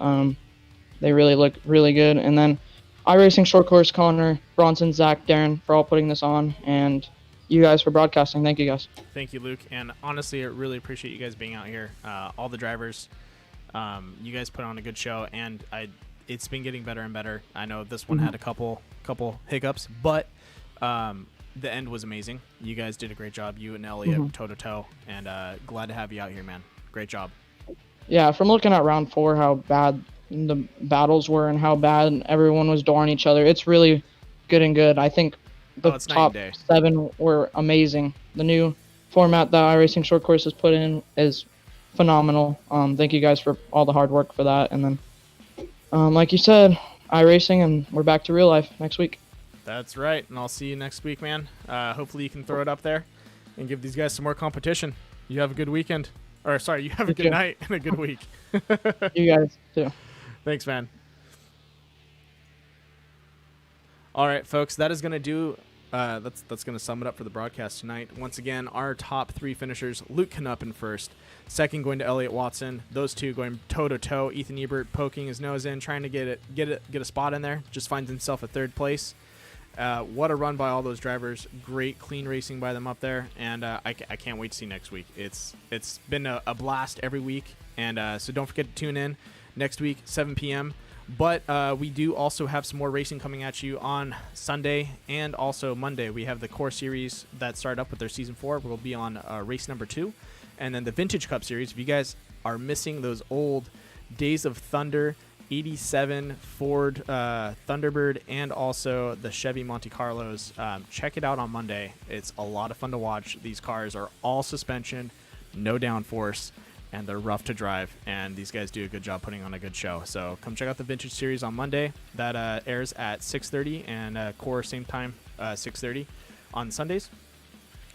They really look really good. And then iRacing Short Course, Connor, Bronson, Zach, Darren for all putting this on, and you guys for broadcasting. Thank you guys. Thank you, Luke. And honestly, I really appreciate you guys being out here. All the drivers, you guys put on a good show, and it's been getting better and better. I know this one had a couple hiccups, but the end was amazing. You guys did a great job. You and Elliot toe to toe, and glad to have you out here, man. Great job. Yeah, from looking at round 4, how bad the battles were and how bad everyone was dooring each other, it's really good. I think the top 7 were amazing. The new format that iRacing Short Course has put in is phenomenal. Thank you guys for all the hard work for that. And then, like you said, iRacing, and we're back to real life next week. That's right, and I'll see you next week, man. Hopefully you can throw it up there and give these guys some more competition. You have a good weekend. Or, sorry, you have a good night and a good week. You guys, too. Thanks, man. All right, folks, that is going to do... that's going to sum it up for the broadcast tonight. Once again, our top 3 finishers: Luke Knupp in first, second going to Elliot Watson. Those two going toe to toe. Ethan Ebert poking his nose in, trying to get a spot in there. Just finds himself at 3rd place. What a run by all those drivers! Great, clean racing by them up there, and I can't wait to see next week. It's been a blast every week, and so don't forget to tune in next week, 7 p.m. But we do also have some more racing coming at you on Sunday and also Monday. We have the Core Series that started up with their Season 4. We'll be on race number 2. And then the Vintage Cup Series. If you guys are missing those old Days of Thunder, 87 Ford Thunderbird, and also the Chevy Monte Carlos, check it out on Monday. It's a lot of fun to watch. These cars are all suspension, no downforce, and they're rough to drive, and these guys do a good job putting on a good show. So come check out the Vintage Series on Monday. That airs at 6:30, and Core same time, 6:30 on Sundays.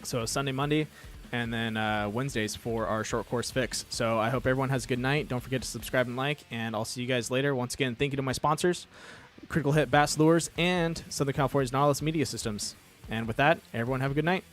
So Sunday, Monday, and then Wednesdays for our Short Course Fix. So I hope everyone has a good night. Don't forget to subscribe and like, and I'll see you guys later. Once again, thank you to my sponsors, Critical Hit Bass Lures and Southern California's Nautilus Media Systems. And with that, everyone have a good night.